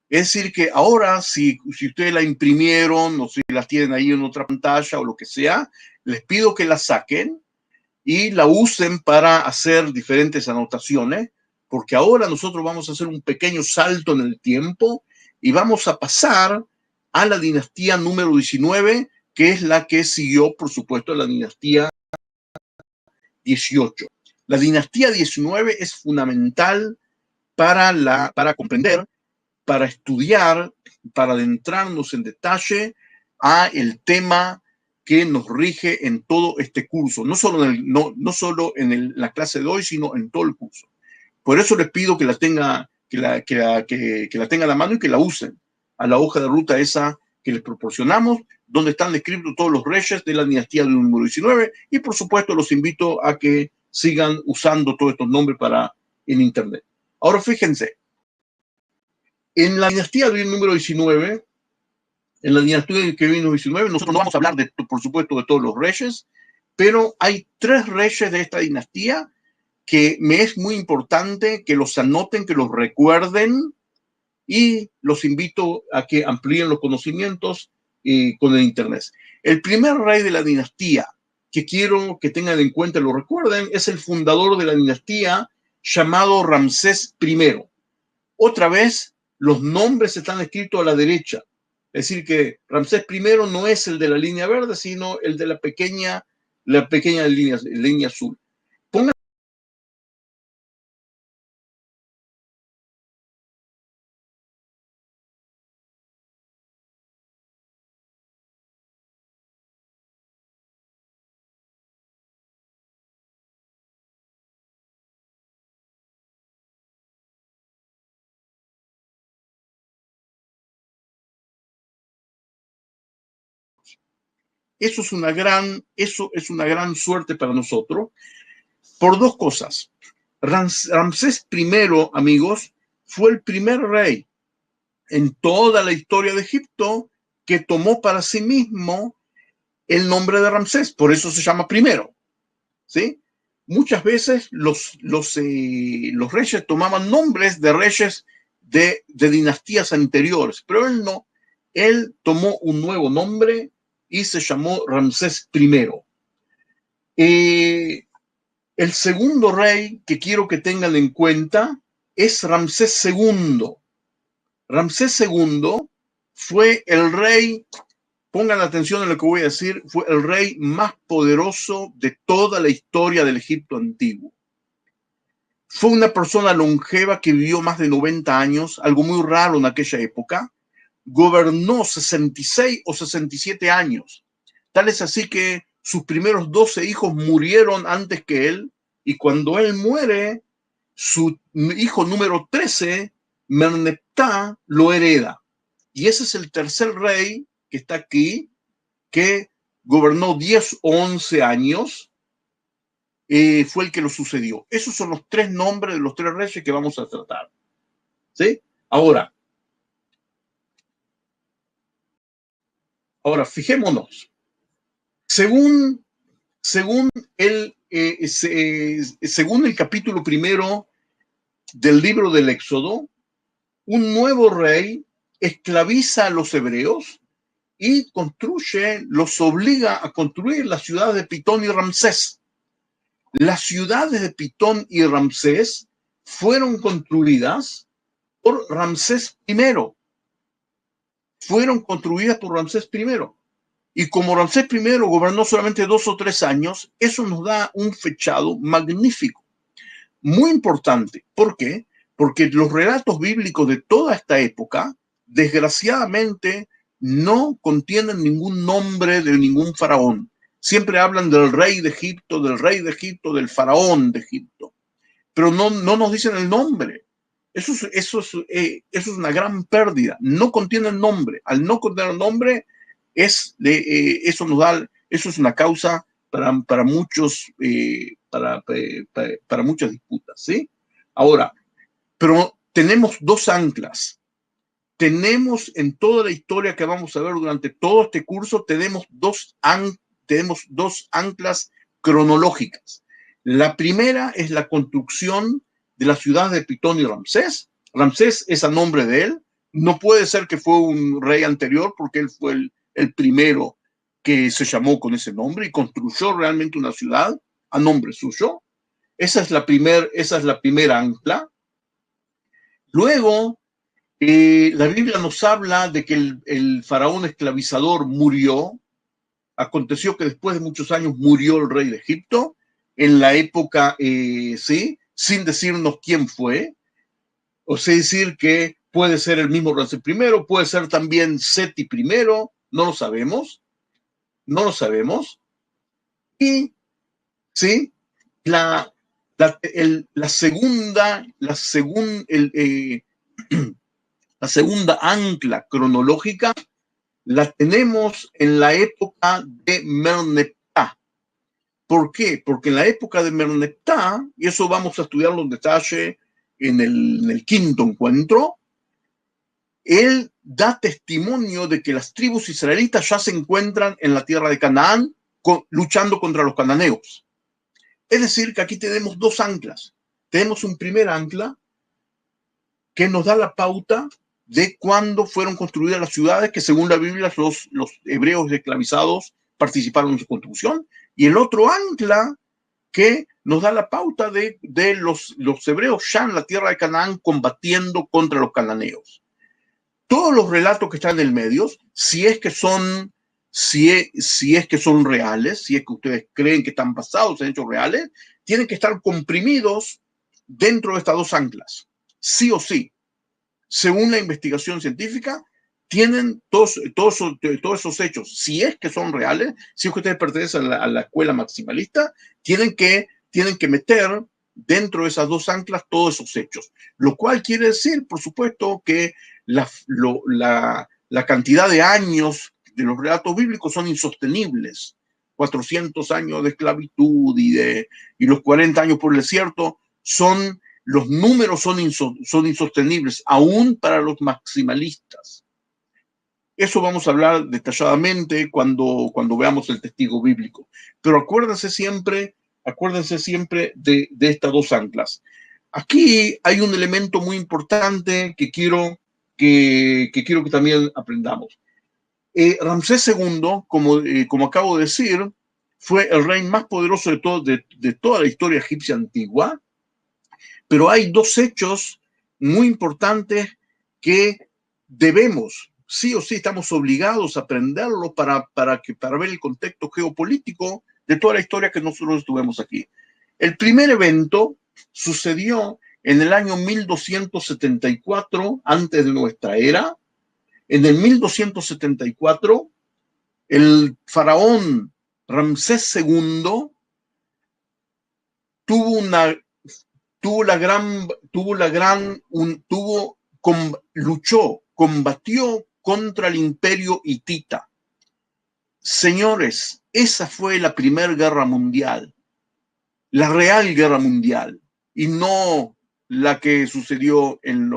Es decir, que ahora, si ustedes la imprimieron o si las tienen ahí en otra pantalla o lo que sea, les pido que la saquen y la usen para hacer diferentes anotaciones, porque ahora nosotros vamos a hacer un pequeño salto en el tiempo y vamos a pasar a la dinastía número 19, que es la que siguió, por supuesto, la dinastía 18. La dinastía 19 es fundamental para comprender, para estudiar, para adentrarnos en detalle a el tema que nos rige en todo este curso, no solo en la clase de hoy, sino en todo el curso. Por eso les pido que la tenga a la mano y que la usen a la hoja de ruta esa que les proporcionamos, donde están descritos todos los reyes de la dinastía del número 19, y por supuesto los invito a que sigan usando todos estos nombres en internet. Ahora fíjense, en la dinastía del número 19, en la dinastía que vino 19, nosotros no vamos a hablar, por supuesto, de todos los reyes, pero hay 3 reyes de esta dinastía que me es muy importante que los anoten, que los recuerden, y los invito a que amplíen los conocimientos con el internet. El primer rey de la dinastía que quiero que tengan en cuenta y lo recuerden es el fundador de la dinastía llamado Ramsés I. Otra vez, los nombres están escritos a la derecha. Es decir, que Ramsés I no es el de la línea verde, sino el de la pequeña línea azul. Pongan eso es una gran suerte para nosotros, por 2 cosas. Ramsés I, amigos, fue el primer rey en toda la historia de Egipto que tomó para sí mismo el nombre de Ramsés, por eso se llama primero, ¿sí? Muchas veces los reyes tomaban nombres de reyes de dinastías anteriores, pero él no. Él tomó un nuevo nombre y se llamó Ramsés I. El segundo rey que quiero que tengan en cuenta es Ramsés II. Ramsés II fue el rey, pongan atención en lo que voy a decir, fue el rey más poderoso de toda la historia del Egipto antiguo. Fue una persona longeva que vivió más de 90 años, algo muy raro en aquella época. Gobernó 66 o 67 años. Tal es así que sus primeros 12 hijos murieron antes que él, y cuando él muere, su hijo número 13, Merneptah, lo hereda. Y ese es el tercer rey que está aquí, que gobernó 10 o 11 años, fue el que lo sucedió. Esos son los tres nombres de los tres reyes que vamos a tratar. ¿Sí? Ahora, fijémonos. Según el capítulo primero del libro del Éxodo, un nuevo rey esclaviza a los hebreos y los obliga a construir las ciudades de Pitón y Ramsés. Las ciudades de Pitón y Ramsés fueron construidas por Ramsés I. Fueron construidas por Ramsés I. Y como Ramsés I gobernó solamente 2 o 3 años, eso nos da un fechado magnífico, muy importante. ¿Por qué? Porque los relatos bíblicos de toda esta época, desgraciadamente, no contienen ningún nombre de ningún faraón. Siempre hablan del rey de Egipto, del faraón de Egipto, pero no nos dicen el nombre. Eso es una gran pérdida. No contienen nombre. Al no contener nombre, eso es una causa para muchas disputas, ¿sí? Ahora, pero tenemos dos anclas. Tenemos en toda la historia que vamos a ver durante todo este curso, tenemos dos anclas cronológicas. La primera es la construcción de la ciudad de Pitón y Ramsés. Ramsés es a nombre de él. No puede ser que fue un rey anterior, porque él fue el primero que se llamó con ese nombre y construyó realmente una ciudad a nombre suyo. Esa es la primera ancla. Luego, la Biblia nos habla de que el faraón esclavizador murió. Aconteció que después de muchos años murió el rey de Egipto, en la época, sí, sin decirnos quién fue. O sea, decir que puede ser el mismo Ramsés I, puede ser también Seti I, no lo sabemos. Y, sí, la segunda ancla cronológica la tenemos en la época de Merneptah. ¿Por qué? Porque en la época de Merneptah, y eso vamos a estudiarlo en detalle en el quinto encuentro, él da testimonio de que las tribus israelitas ya se encuentran en la tierra de Canaán luchando contra los cananeos. Es decir, que aquí tenemos dos anclas. Tenemos un primer ancla que nos da la pauta de cuándo fueron construidas las ciudades, que según la Biblia los hebreos esclavizados participaron en su construcción, y el otro ancla que nos da la pauta de los hebreos ya en la tierra de Canaán combatiendo contra los cananeos. Todos los relatos que están en el medio, si es que son reales, si es que ustedes creen que están basados en hechos reales, tienen que estar comprimidos dentro de estas dos anclas, sí o sí. Según la investigación científica, tienen todos esos hechos, si es que son reales, si es que ustedes pertenecen a la escuela maximalista, tienen que meter dentro de esas dos anclas todos esos hechos. Lo cual quiere decir, por supuesto, que la cantidad de años de los relatos bíblicos son insostenibles. 400 años de esclavitud y los 40 años por el desierto los números son insostenibles, aún para los maximalistas. Eso vamos a hablar detalladamente cuando veamos el testigo bíblico. Pero acuérdense siempre de estas dos anclas. Aquí hay un elemento muy importante que quiero que también aprendamos. Ramsés II, como acabo de decir, fue el rey más poderoso de toda la historia egipcia antigua. Pero hay dos hechos muy importantes que debemos, sí o sí, estamos obligados a aprenderlo para ver el contexto geopolítico de toda la historia que nosotros estuvimos aquí. El primer evento sucedió en el año 1274, antes de nuestra era. En el 1274, el faraón Ramsés II tuvo combatió contra el imperio hitita. Señores, esa fue la primera guerra mundial, la real guerra mundial, y no la que sucedió en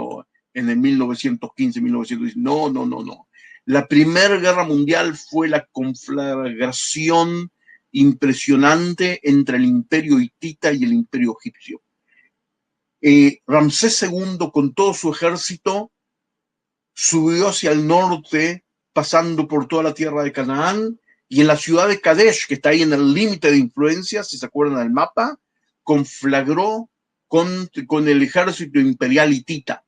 el 1915, 1910. No. La primera guerra mundial fue la conflagración impresionante entre el imperio hitita y el imperio egipcio. Ramsés II, con todo su ejército, subió hacia el norte, pasando por toda la tierra de Canaán, y en la ciudad de Kadesh, que está ahí en el límite de influencia, si se acuerdan del mapa, conflagró con el ejército imperial hitita.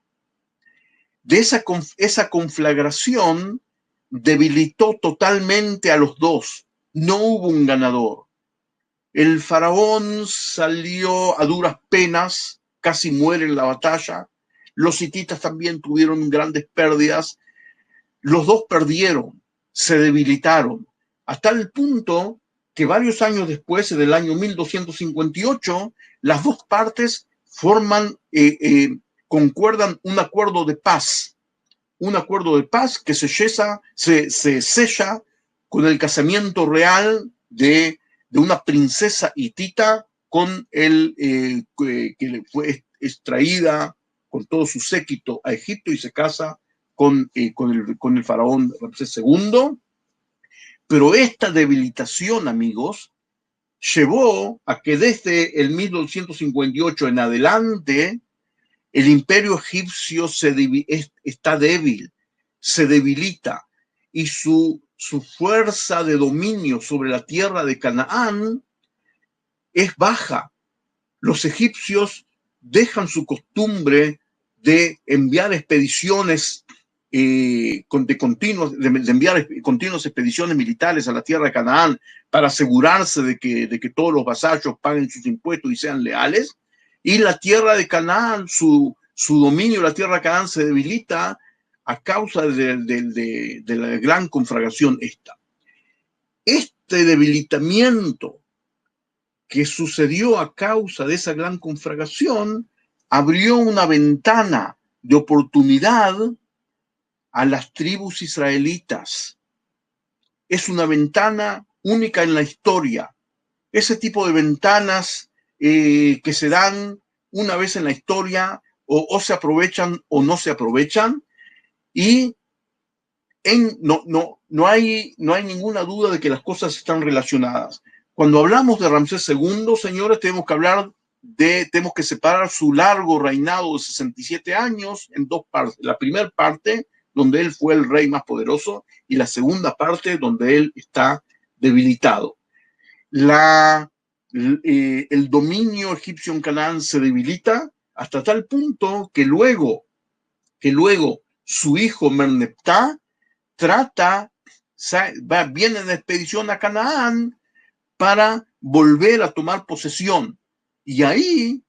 De esa conflagración debilitó totalmente a los dos. No hubo un ganador. El faraón salió a duras penas, casi muere en la batalla. Los hititas también tuvieron grandes pérdidas. Los dos perdieron, se debilitaron, hasta el punto que varios años después, en el año 1258, las dos partes concuerdan un acuerdo de paz que se sella con el casamiento real de una princesa hitita con que fue extraída con todo su séquito a Egipto y se casa con el faraón Ramsés II. Pero esta debilitación, amigos, llevó a que desde el 1258 en adelante el imperio egipcio está débil, se debilita, y su fuerza de dominio sobre la tierra de Canaán es baja. Los egipcios dejan su costumbre de enviar expediciones de enviar continuas expediciones militares a la tierra de Canaán para asegurarse de que todos los vasallos paguen sus impuestos y sean leales. Y la tierra de Canaán, su dominio de la tierra de Canaán se debilita a causa de la gran conflagración esta. Este debilitamiento que sucedió a causa de esa gran conflagración abrió una ventana de oportunidad a las tribus israelitas. Es una ventana única en la historia. Ese tipo de ventanas que se dan una vez en la historia, o se aprovechan o no se aprovechan, y no hay ninguna duda de que las cosas están relacionadas. Cuando hablamos de Ramsés II, señores, tenemos que separar su largo reinado de 67 años en dos partes. La primera parte, donde él fue el rey más poderoso, y la segunda parte, donde él está debilitado. El dominio egipcio en Canaán se debilita hasta tal punto que luego su hijo Merneptah viene en expedición a Canaán para volver a tomar posesión. Y ahí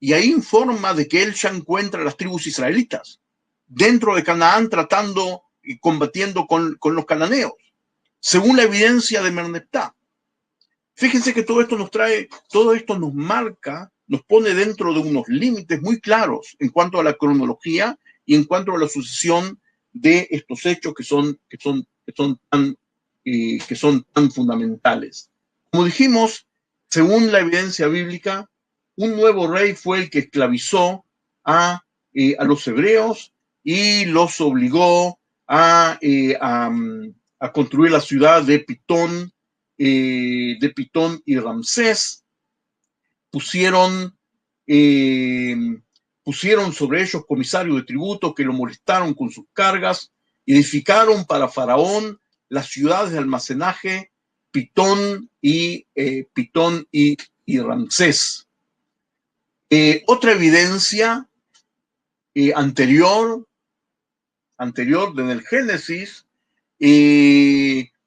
informa de que él ya encuentra a las tribus israelitas dentro de Canaán, tratando y combatiendo con los cananeos, según la evidencia de Merneptah. Fíjense que todo esto nos marca, nos pone dentro de unos límites muy claros en cuanto a la cronología y en cuanto a la sucesión de estos hechos que son tan fundamentales. Como dijimos, según la evidencia bíblica, un nuevo rey fue el que esclavizó a los hebreos y los obligó a construir la ciudad de Pitón y Ramsés. Pusieron sobre ellos comisarios de tributo que lo molestaron con sus cargas, y edificaron para Faraón las ciudades de almacenaje Pitón y Ramsés. Otra evidencia anterior en el Génesis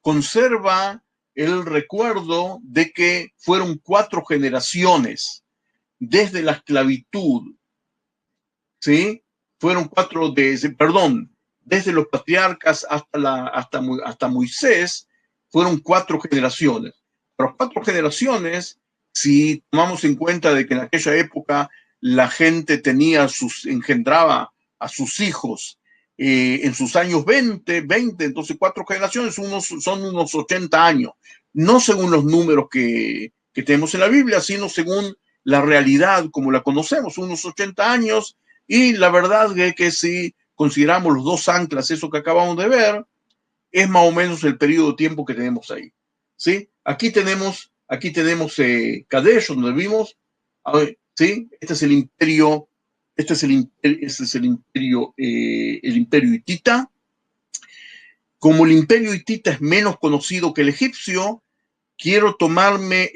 conserva el recuerdo de que fueron 4 generaciones desde la esclavitud, ¿sí? Desde los patriarcas hasta Moisés, fueron 4 generaciones. Pero 4 generaciones, si tomamos en cuenta de que en aquella época la gente engendraba a sus hijos en sus años 20, entonces 4 generaciones son unos 80 años. No según los números que tenemos en la Biblia, sino según la realidad como la conocemos, unos 80 años. Y la verdad es que si consideramos los 2 anclas, eso que acabamos de ver, es más o menos el periodo de tiempo que tenemos ahí. ¿Sí? Aquí tenemos Kadesh, donde vimos, ¿sí? Este es el imperio, el imperio hitita. Como el imperio hitita es menos conocido que el egipcio, quiero tomarme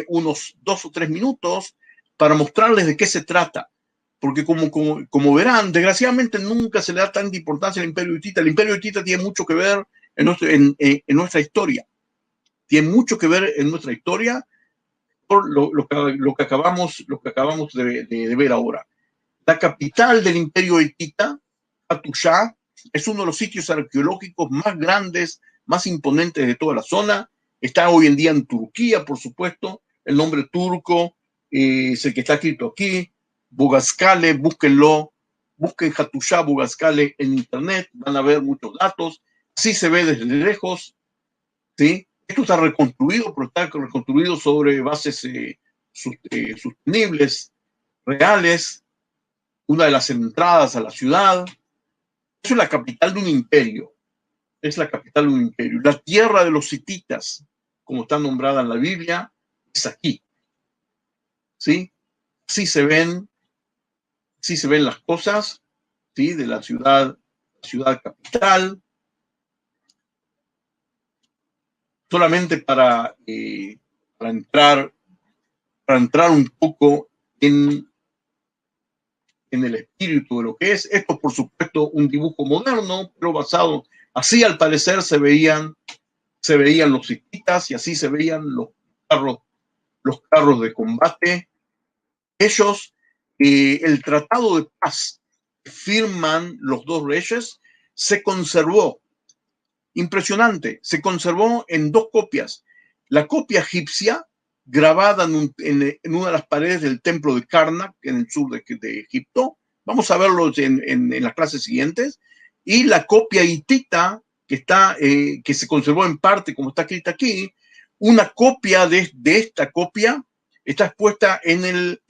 unos 2 o 3 minutos para mostrarles de qué se trata. Porque como verán, desgraciadamente nunca se le da tanta importancia al imperio hitita. El imperio hitita tiene mucho que ver en nuestra historia. Tiene mucho que ver en nuestra historia por lo que acabamos de ver ahora. La capital del imperio hitita, Hattusha, es uno de los sitios arqueológicos más grandes, más imponentes de toda la zona. Está hoy en día en Turquía, por supuesto. El nombre turco es el que está escrito aquí. Boğazkale, búsquenlo. Busquen Hattusha, Boğazkale en internet. Van a ver muchos datos. Así se ve desde lejos. ¿Sí? Esto está reconstruido, pero está reconstruido sobre bases sostenibles, reales. Una de las entradas a la ciudad. Es la capital de un imperio. Es la capital de un imperio. La tierra de los hititas, como está nombrada en la Biblia, es aquí. ¿Sí? Así se ven las cosas, ¿sí? De la ciudad capital. Solamente para entrar un poco en el espíritu de lo que es. Esto, por supuesto, un dibujo moderno, pero basado, así al parecer se veían los hititas y así se veían los carros de combate. Ellos, el tratado de paz que firman los 2 reyes se conservó. Impresionante, se conservó en 2 copias. La copia egipcia, grabada en una de las paredes del templo de Karnak, en el sur de Egipto. Vamos a verlo en las clases siguientes. Y la copia hitita, que se conservó en parte, como está escrita aquí. Una copia de esta copia está expuesta en el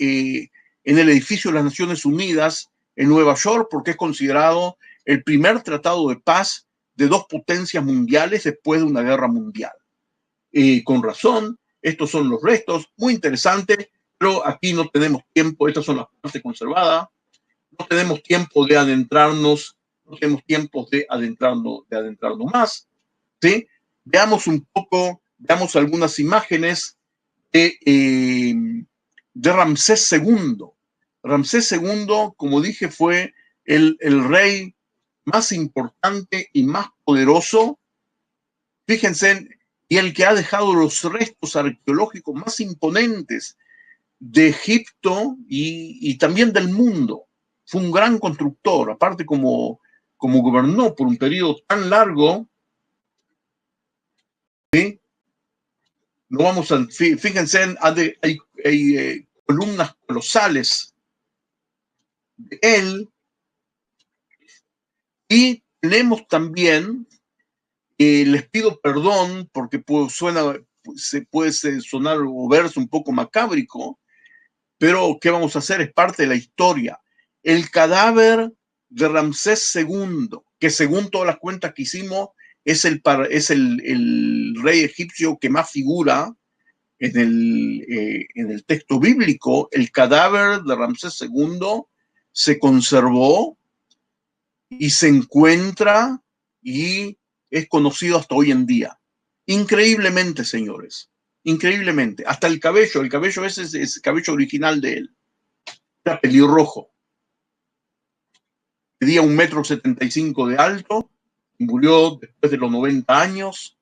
edificio de las Naciones Unidas en Nueva York, porque es considerado el primer tratado de paz de 2 potencias mundiales después de una guerra mundial. Con razón, estos son los restos, muy interesante, pero aquí no tenemos tiempo, estas son las partes conservadas, no tenemos tiempo de adentrarnos, más, ¿sí? Veamos algunas imágenes de Ramsés II. Ramsés II, como dije, fue el rey más importante y más poderoso, fíjense, y el que ha dejado los restos arqueológicos más imponentes de Egipto y también del mundo. Fue un gran constructor, aparte como gobernó por un periodo tan largo, ¿sí? No vamos a, fíjense, hay columnas colosales de él, y tenemos también, les pido perdón porque puede sonar o verse un poco macábrico, pero ¿qué vamos a hacer? Es parte de la historia. El cadáver de Ramsés II, que según todas las cuentas que hicimos, es el rey egipcio que más figura en el texto bíblico. El cadáver de Ramsés II se conservó y se encuentra y es conocido hasta hoy en día. Increíblemente, señores, increíblemente. Hasta el cabello ese es el cabello original de él. Era pelirrojo. Medía 1,75 m de alto, murió después de los 90 años.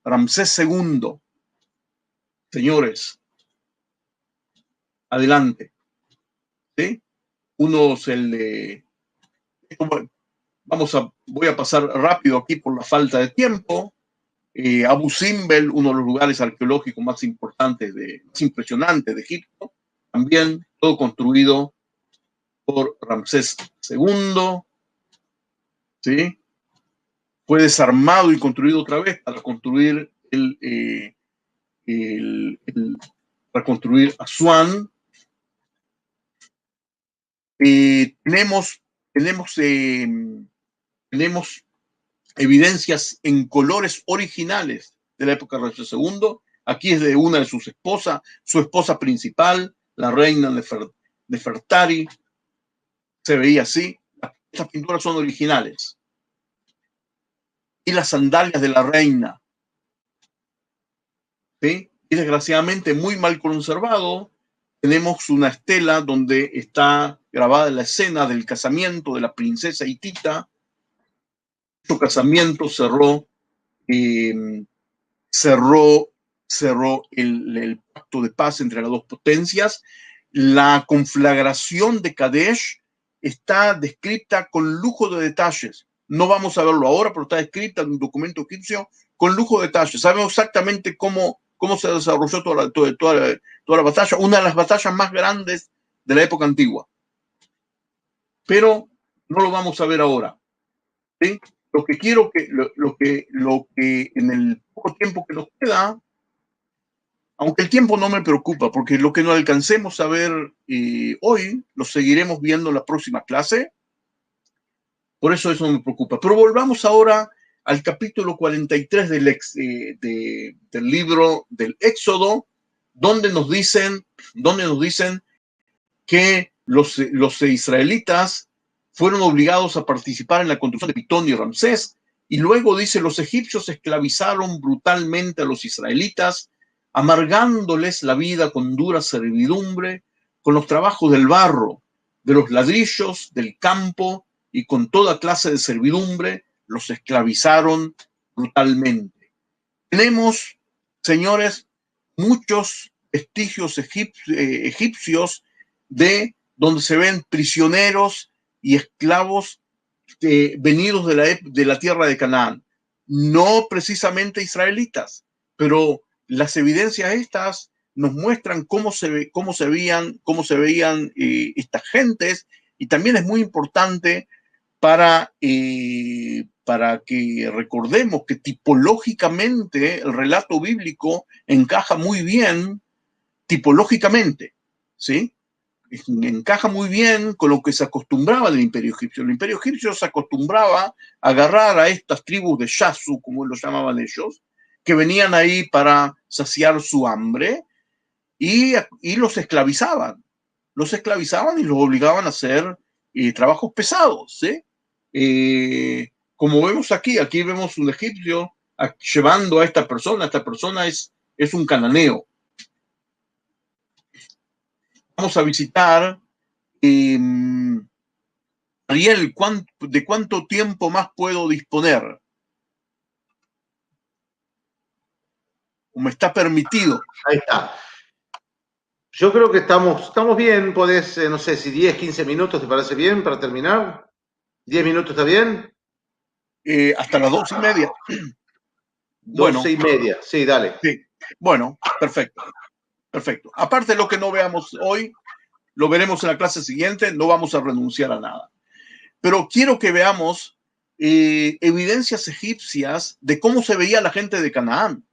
Ramsés II. Señores, adelante. ¿Sí? Uno es el de... Voy a pasar rápido aquí por la falta de tiempo. Abu Simbel, uno de los lugares arqueológicos más importantes, más impresionantes de Egipto, también todo construido por Ramsés II, ¿sí? Fue desarmado y construido otra vez para construir para construir Asuán. Tenemos evidencias en colores originales de la época de Ramsés II. Aquí es de una de sus esposas, su esposa principal, la reina Nefertari. Se veía así. Estas pinturas son originales. Y las sandalias de la reina, ¿sí? Y desgraciadamente muy mal conservado. Tenemos una estela donde está grabada la escena del casamiento de la princesa hitita. Su casamiento cerró el pacto de paz entre las dos potencias. La conflagración de Kadesh está descrita con lujo de detalles. No vamos a verlo ahora, pero está descrita en un documento egipcio con lujo de detalles. Sabemos exactamente cómo se desarrolló toda la batalla, una de las batallas más grandes de la época antigua. Pero no lo vamos a ver ahora, ¿sí? Lo que en el poco tiempo que nos queda, aunque el tiempo no me preocupa, porque lo que no alcancemos a ver hoy, lo seguiremos viendo en la próxima clase. Por eso me preocupa. Pero volvamos ahora al capítulo 43 del libro del Éxodo, donde nos dicen que los israelitas fueron obligados a participar en la construcción de Pitón y Ramsés, y luego dice, los egipcios esclavizaron brutalmente a los israelitas, amargándoles la vida con dura servidumbre, con los trabajos del barro, de los ladrillos, del campo, y con toda clase de servidumbre, los esclavizaron brutalmente. Tenemos, señores, muchos vestigios egipcios de donde se ven prisioneros y esclavos venidos de la tierra de Canaán. No precisamente israelitas, pero las evidencias estas nos muestran cómo se veían estas gentes, y también es muy importante para que recordemos que tipológicamente el relato bíblico encaja muy bien, tipológicamente, ¿sí? Encaja muy bien con lo que se acostumbraba del Imperio Egipcio. El Imperio Egipcio se acostumbraba a agarrar a estas tribus de Yasu, como lo llamaban ellos, que venían ahí para saciar su hambre, y los esclavizaban. Los esclavizaban y los obligaban a hacer trabajos pesados, ¿sí? Como vemos aquí vemos un egipcio llevando a esta persona es un cananeo. Vamos a visitar, Ariel, ¿de cuánto tiempo más puedo disponer? ¿O me está permitido? Ahí está. Yo creo que estamos bien. Podés, no sé, si 10, 15 minutos, ¿te parece bien para terminar? ¿10 minutos está bien? Hasta las 2:30. 12:30, sí, dale. Sí. Bueno, perfecto. Aparte de lo que no veamos hoy, lo veremos en la clase siguiente, no vamos a renunciar a nada. Pero quiero que veamos evidencias egipcias de cómo se veía la gente de Canaán.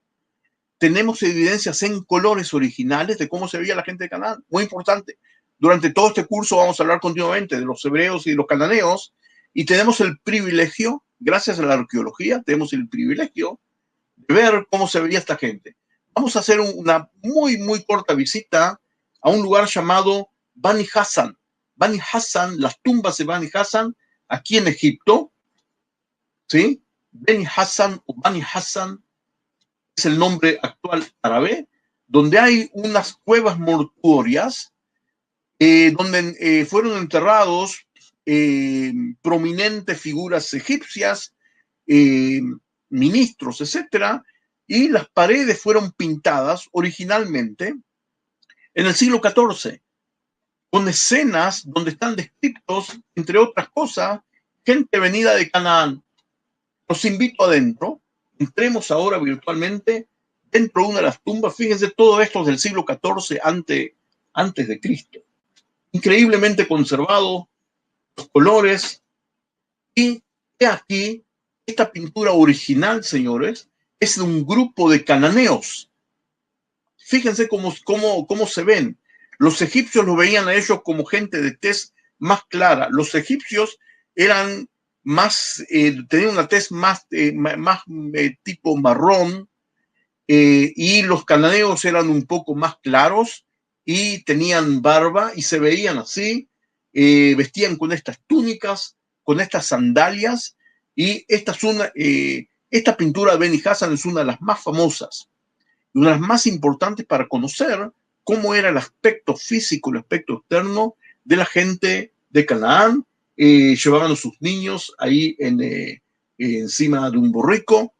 Tenemos evidencias en colores originales de cómo se veía la gente de Canaán. Muy importante. Durante todo este curso vamos a hablar continuamente de los hebreos y de los cananeos, y tenemos el privilegio, gracias a la arqueología, tenemos el privilegio de ver cómo se veía esta gente. Vamos a hacer una muy, muy corta visita a un lugar llamado Bani Hassan. Bani Hassan, las tumbas de Bani Hassan, aquí en Egipto, ¿sí? Beni Hassan o Bani Hassan es el nombre actual árabe, donde hay unas cuevas mortuorias donde fueron enterrados prominentes figuras egipcias, ministros, etcétera, y las paredes fueron pintadas originalmente en el siglo XIV, con escenas donde están descritos, entre otras cosas, gente venida de Canaán. Los invito adentro Entremos ahora virtualmente dentro de una de las tumbas. Fíjense, todo esto es del siglo XIV antes de Cristo. Increíblemente conservado, los colores. Y aquí, esta pintura original, señores, es de un grupo de cananeos. Fíjense cómo se ven. Los egipcios lo veían a ellos como gente de tez más clara. Los egipcios eran más, tenían una tez más tipo marrón, y los cananeos eran un poco más claros y tenían barba y se veían así, vestían con estas túnicas, con estas sandalias, y esta pintura de Beni Hassan es una de las más famosas, una de las más importantes para conocer cómo era el aspecto físico, el aspecto externo de la gente de Canaán. Llevaban a sus niños ahí encima de un borrico,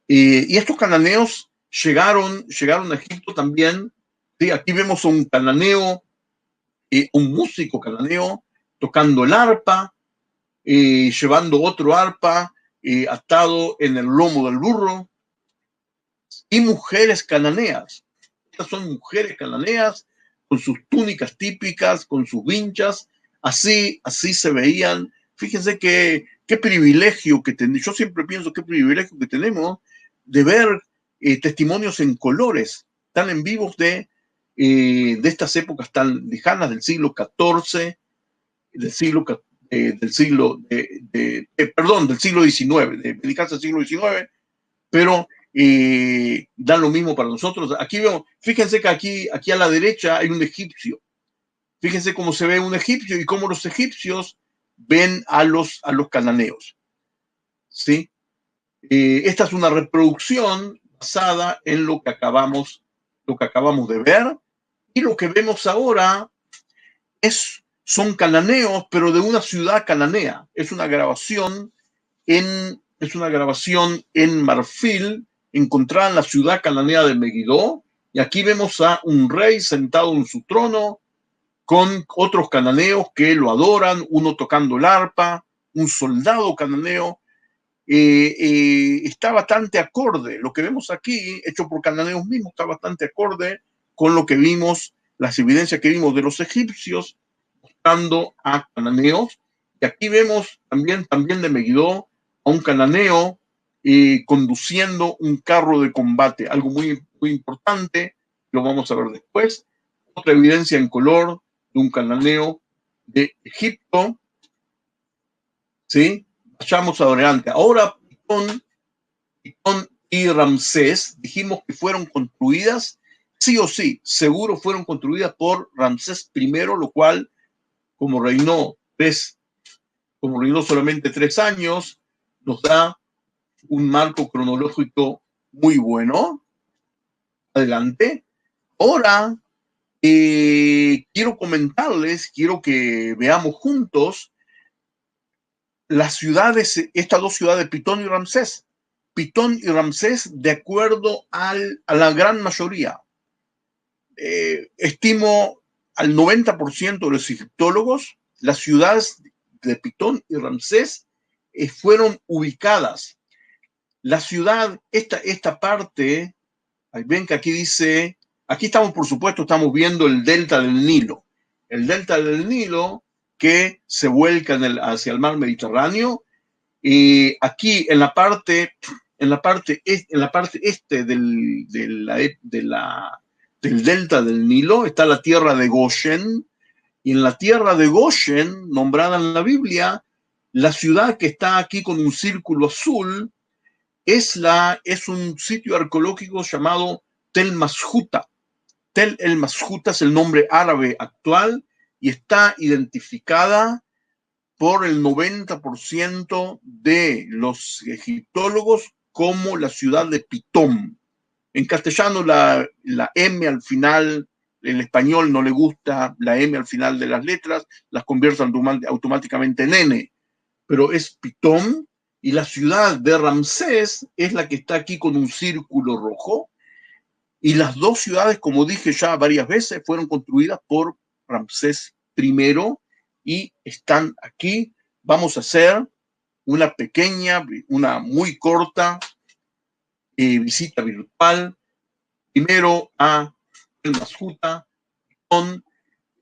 y estos cananeos llegaron a Egipto también. ¿Sí? Aquí vemos a un cananeo, un músico cananeo, tocando el arpa, llevando otro arpa atado en el lomo del burro, y mujeres cananeas. Estas son mujeres cananeas con sus túnicas típicas, con sus vinchas, así se veían. Fíjense qué privilegio que tenemos. Yo siempre pienso qué privilegio que tenemos de ver testimonios en colores tan en vivos de estas épocas tan lejanas del siglo XIV, del siglo XIX, dedicarse al siglo XIX, pero dan lo mismo para nosotros. Aquí vemos, fíjense que aquí a la derecha hay un egipcio. Fíjense cómo se ve un egipcio y cómo los egipcios ven a los cananeos. ¿Sí? Esta es una reproducción basada en lo que acabamos de ver, y lo que vemos ahora son cananeos, pero de una ciudad cananea. Es una grabación en marfil encontrada en la ciudad cananea de Megiddo, y aquí vemos a un rey sentado en su trono con otros cananeos que lo adoran, uno tocando el arpa, un soldado cananeo. Está bastante acorde. Lo que vemos aquí, hecho por cananeos mismos, está bastante acorde con lo que vimos, las evidencias que vimos de los egipcios mostrando a cananeos. Y aquí vemos también de Megiddo a un cananeo conduciendo un carro de combate, algo muy, muy importante, lo vamos a ver después. Otra evidencia en color de un cananeo de Egipto. ¿Sí? Vayamos adelante. Ahora, Pitón y Ramsés, dijimos que fueron construidas, sí o sí, seguro fueron construidas por Ramsés I, lo cual, como reinó solamente 3 años, nos da un marco cronológico muy bueno. Adelante. Ahora, quiero que veamos juntos las ciudades, estas dos ciudades, Pitón y Ramsés. Pitón y Ramsés, de acuerdo a la gran mayoría, estimo al 90% de los egiptólogos, las ciudades de Pitón y Ramsés fueron ubicadas. La ciudad, esta parte, ven que aquí dice, aquí estamos, por supuesto, estamos viendo el delta del Nilo. El delta del Nilo que se vuelca hacia el mar Mediterráneo. Aquí en la parte este del delta del Nilo está la tierra de Goshen, y en la tierra de Goshen, nombrada en la Biblia, la ciudad que está aquí con un círculo azul es un sitio arqueológico llamado Tel Mashuta. Tel el Mashuta es el nombre árabe actual y está identificada por el 90% de los egiptólogos como la ciudad de Pitón. En castellano la M al final, el español no le gusta la M al final de las letras, las convierte automáticamente en N, pero es Pitón, y la ciudad de Ramsés es la que está aquí con un círculo rojo, y las dos ciudades, como dije ya varias veces, fueron construidas por Ramsés I y están aquí. Vamos a hacer una muy corta visita virtual, primero a el Mashuta,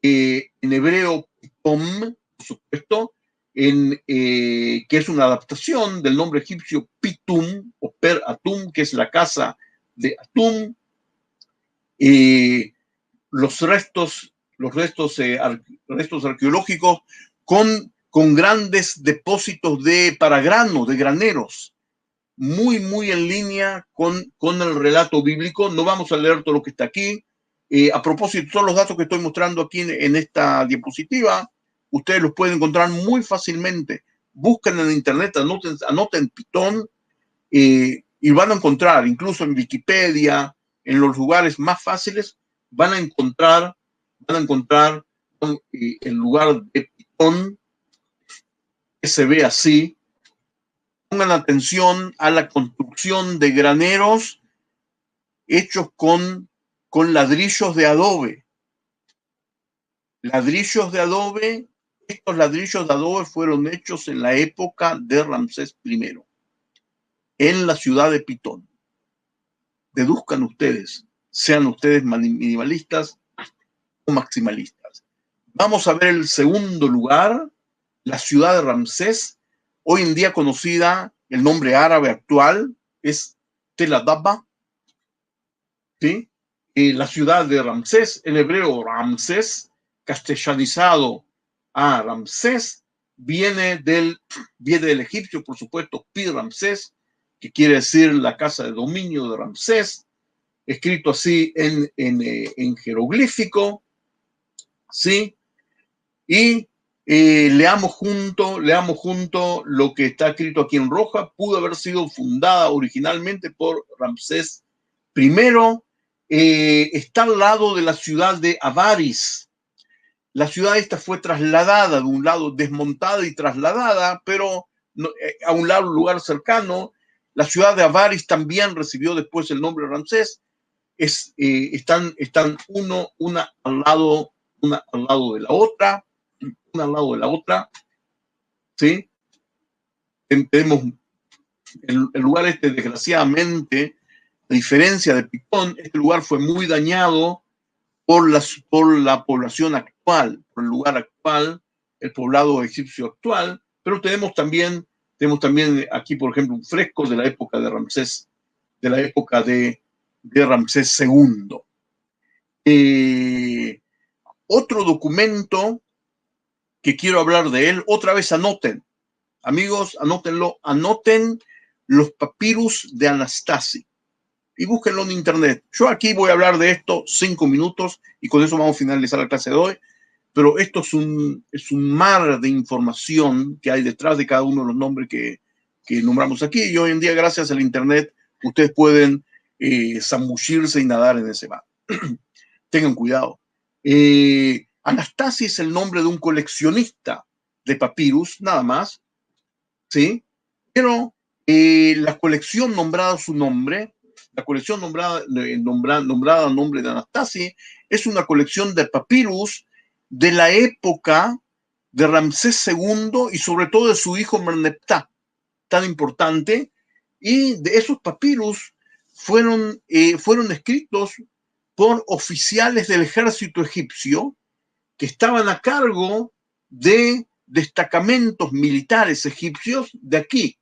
en hebreo Pitom, por supuesto, que es una adaptación del nombre egipcio Pitum o Per Atum, que es la casa de Atum. Los restos arqueológicos con grandes depósitos para grano, de graneros, muy en línea con el relato bíblico. No vamos a leer todo lo que está aquí. A propósito, todos los datos que estoy mostrando aquí en esta diapositiva, ustedes los pueden encontrar muy fácilmente. Busquen en internet, anoten Pitón, y van a encontrar, incluso en Wikipedia, en los lugares más fáciles, van a encontrar el lugar de Pitón, que se ve así. Pongan atención a la construcción de graneros hechos con ladrillos de adobe. Ladrillos de adobe. Estos ladrillos de adobe fueron hechos en la época de Ramsés I, en la ciudad de Pitón. Deduzcan ustedes, sean ustedes minimalistas o maximalistas. Vamos a ver el segundo lugar, la ciudad de Ramsés, hoy en día conocida, el nombre árabe actual es Tel Adaba, ¿sí? La ciudad de Ramsés, en hebreo Ramsés, castellanizado a Ramsés, viene del egipcio, por supuesto, Pi Ramsés, que quiere decir la casa de dominio de Ramsés, escrito así en jeroglífico, ¿sí? Y leamos junto lo que está escrito aquí en roja. Pudo haber sido fundada originalmente por Ramsés I. Está al lado de la ciudad de Avaris. La ciudad esta fue trasladada de un lado, desmontada y trasladada, pero a un lugar cercano. La ciudad de Avaris también recibió después el nombre de Ramsés. Están una al lado de la otra. Una al lado de la otra, ¿sí? Tenemos el lugar este, desgraciadamente, a diferencia de Pitón, este lugar fue muy dañado por la población actual, por el lugar actual, el poblado egipcio actual, pero tenemos también aquí, por ejemplo, un fresco de la época de Ramsés, de Ramsés II. Otro documento que quiero hablar de él, otra vez anoten, amigos, anótenlo, anoten los papirus de Anastasi y búsquenlo en internet. Yo aquí voy a hablar de esto 5 minutos y con eso vamos a finalizar la clase de hoy, pero esto es un mar de información que hay detrás de cada uno de los nombres que nombramos aquí, y hoy en día, gracias al internet, ustedes pueden zambullirse y nadar en ese mar. Tengan cuidado. Anastasi es el nombre de un coleccionista de papirus, nada más, ¿sí? Pero la colección nombrada a su nombre, la colección nombrada a nombre de Anastasi, es una colección de papirus de la época de Ramsés II y sobre todo de su hijo Merneptah, tan importante, y de esos papirus fueron escritos por oficiales del ejército egipcio que estaban a cargo de destacamentos militares egipcios de aquí,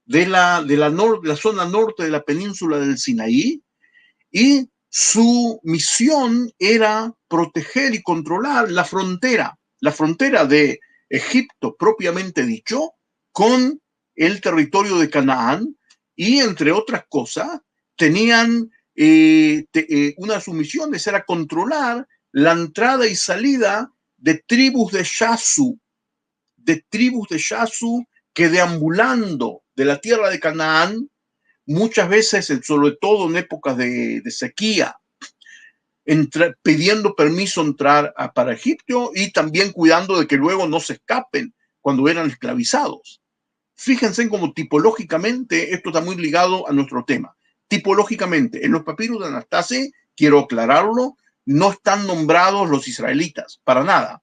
de la zona norte de la península del Sinaí, y su misión era proteger y controlar la frontera de Egipto propiamente dicho, con el territorio de Canaán, y entre otras cosas, tenían una de sus misiones era controlar la entrada y salida de tribus de Yasu que deambulando de la tierra de Canaán, muchas veces, sobre todo en épocas de sequía, pidiendo permiso entrar para Egipto y también cuidando de que luego no se escapen cuando eran esclavizados. Fíjense cómo tipológicamente esto está muy ligado a nuestro tema. Tipológicamente, en los papiros de Anastasi, quiero aclararlo, no están nombrados los israelitas, para nada,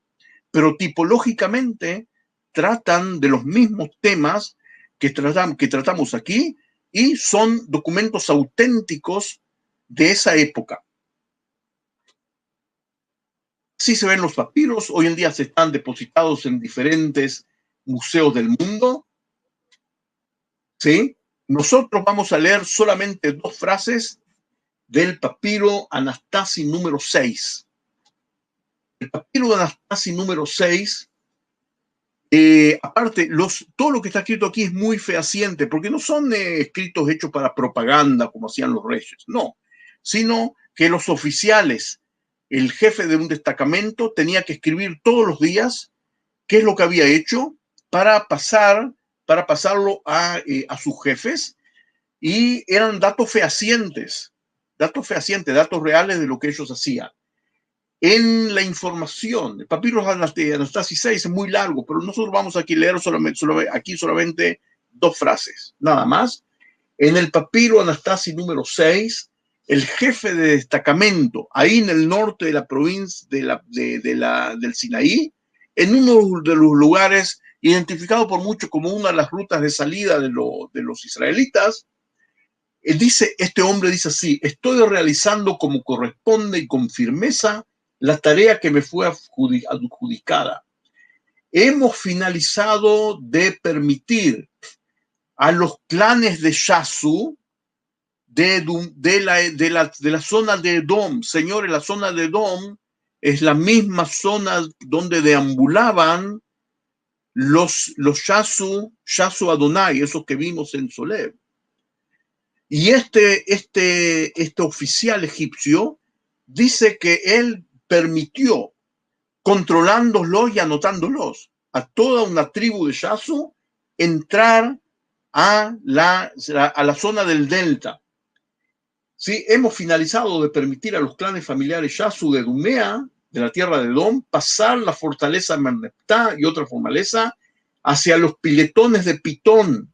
pero tipológicamente tratan de los mismos temas que tratamos aquí y son documentos auténticos de esa época. Así se ven los papiros. Hoy en día se están depositados en diferentes museos del mundo. ¿Sí? Nosotros vamos a leer solamente 2 frases del papiro Anastasi número 6. El papiro de Anastasi número 6, aparte, todo lo que está escrito aquí es muy fehaciente, porque no son escritos hechos para propaganda como hacían los reyes, no, sino que los oficiales, el jefe de un destacamento, tenía que escribir todos los días qué es lo que había hecho para pasarlo a sus jefes, y eran datos fehacientes, datos reales de lo que ellos hacían. En la información, el papiro de Anastasi 6 es muy largo, pero nosotros vamos aquí a leer solamente 2 frases, nada más. En el papiro Anastasi número 6, el jefe de destacamento, ahí en el norte de la provincia del Sinaí, en uno de los lugares identificado por muchos como una de las rutas de salida de los israelitas, este hombre dice así: estoy realizando como corresponde y con firmeza la tarea que me fue adjudicada. Hemos finalizado de permitir a los clanes de Yasu de la zona de Edom. Señores, la zona de Edom es la misma zona donde deambulaban los Yasu Adonai, esos que vimos en Soler. Y este oficial egipcio dice que él permitió, controlándolos y anotándolos, a toda una tribu de Yasu entrar a la zona del delta. ¿Sí? Hemos finalizado de permitir a los clanes familiares Yasu de Dumea, de la tierra de Edom, pasar la fortaleza Merneptah y otra fortaleza hacia los piletones de Pitón,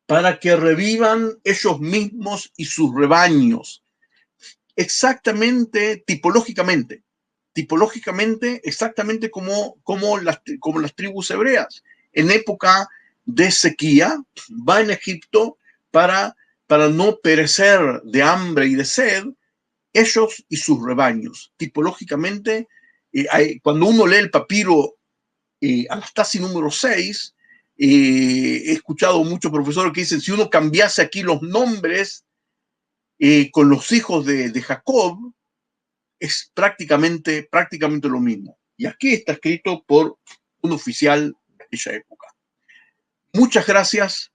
para que revivan ellos mismos y sus rebaños. Exactamente, tipológicamente, exactamente como las tribus hebreas. En época de sequía, va en Egipto para no perecer de hambre y de sed, ellos y sus rebaños. Tipológicamente, cuando uno lee el papiro Anastasi número 6, he escuchado muchos profesores que dicen: si uno cambiase aquí los nombres con los hijos de Jacob, es prácticamente lo mismo. Y aquí está escrito por un oficial de aquella época. Muchas gracias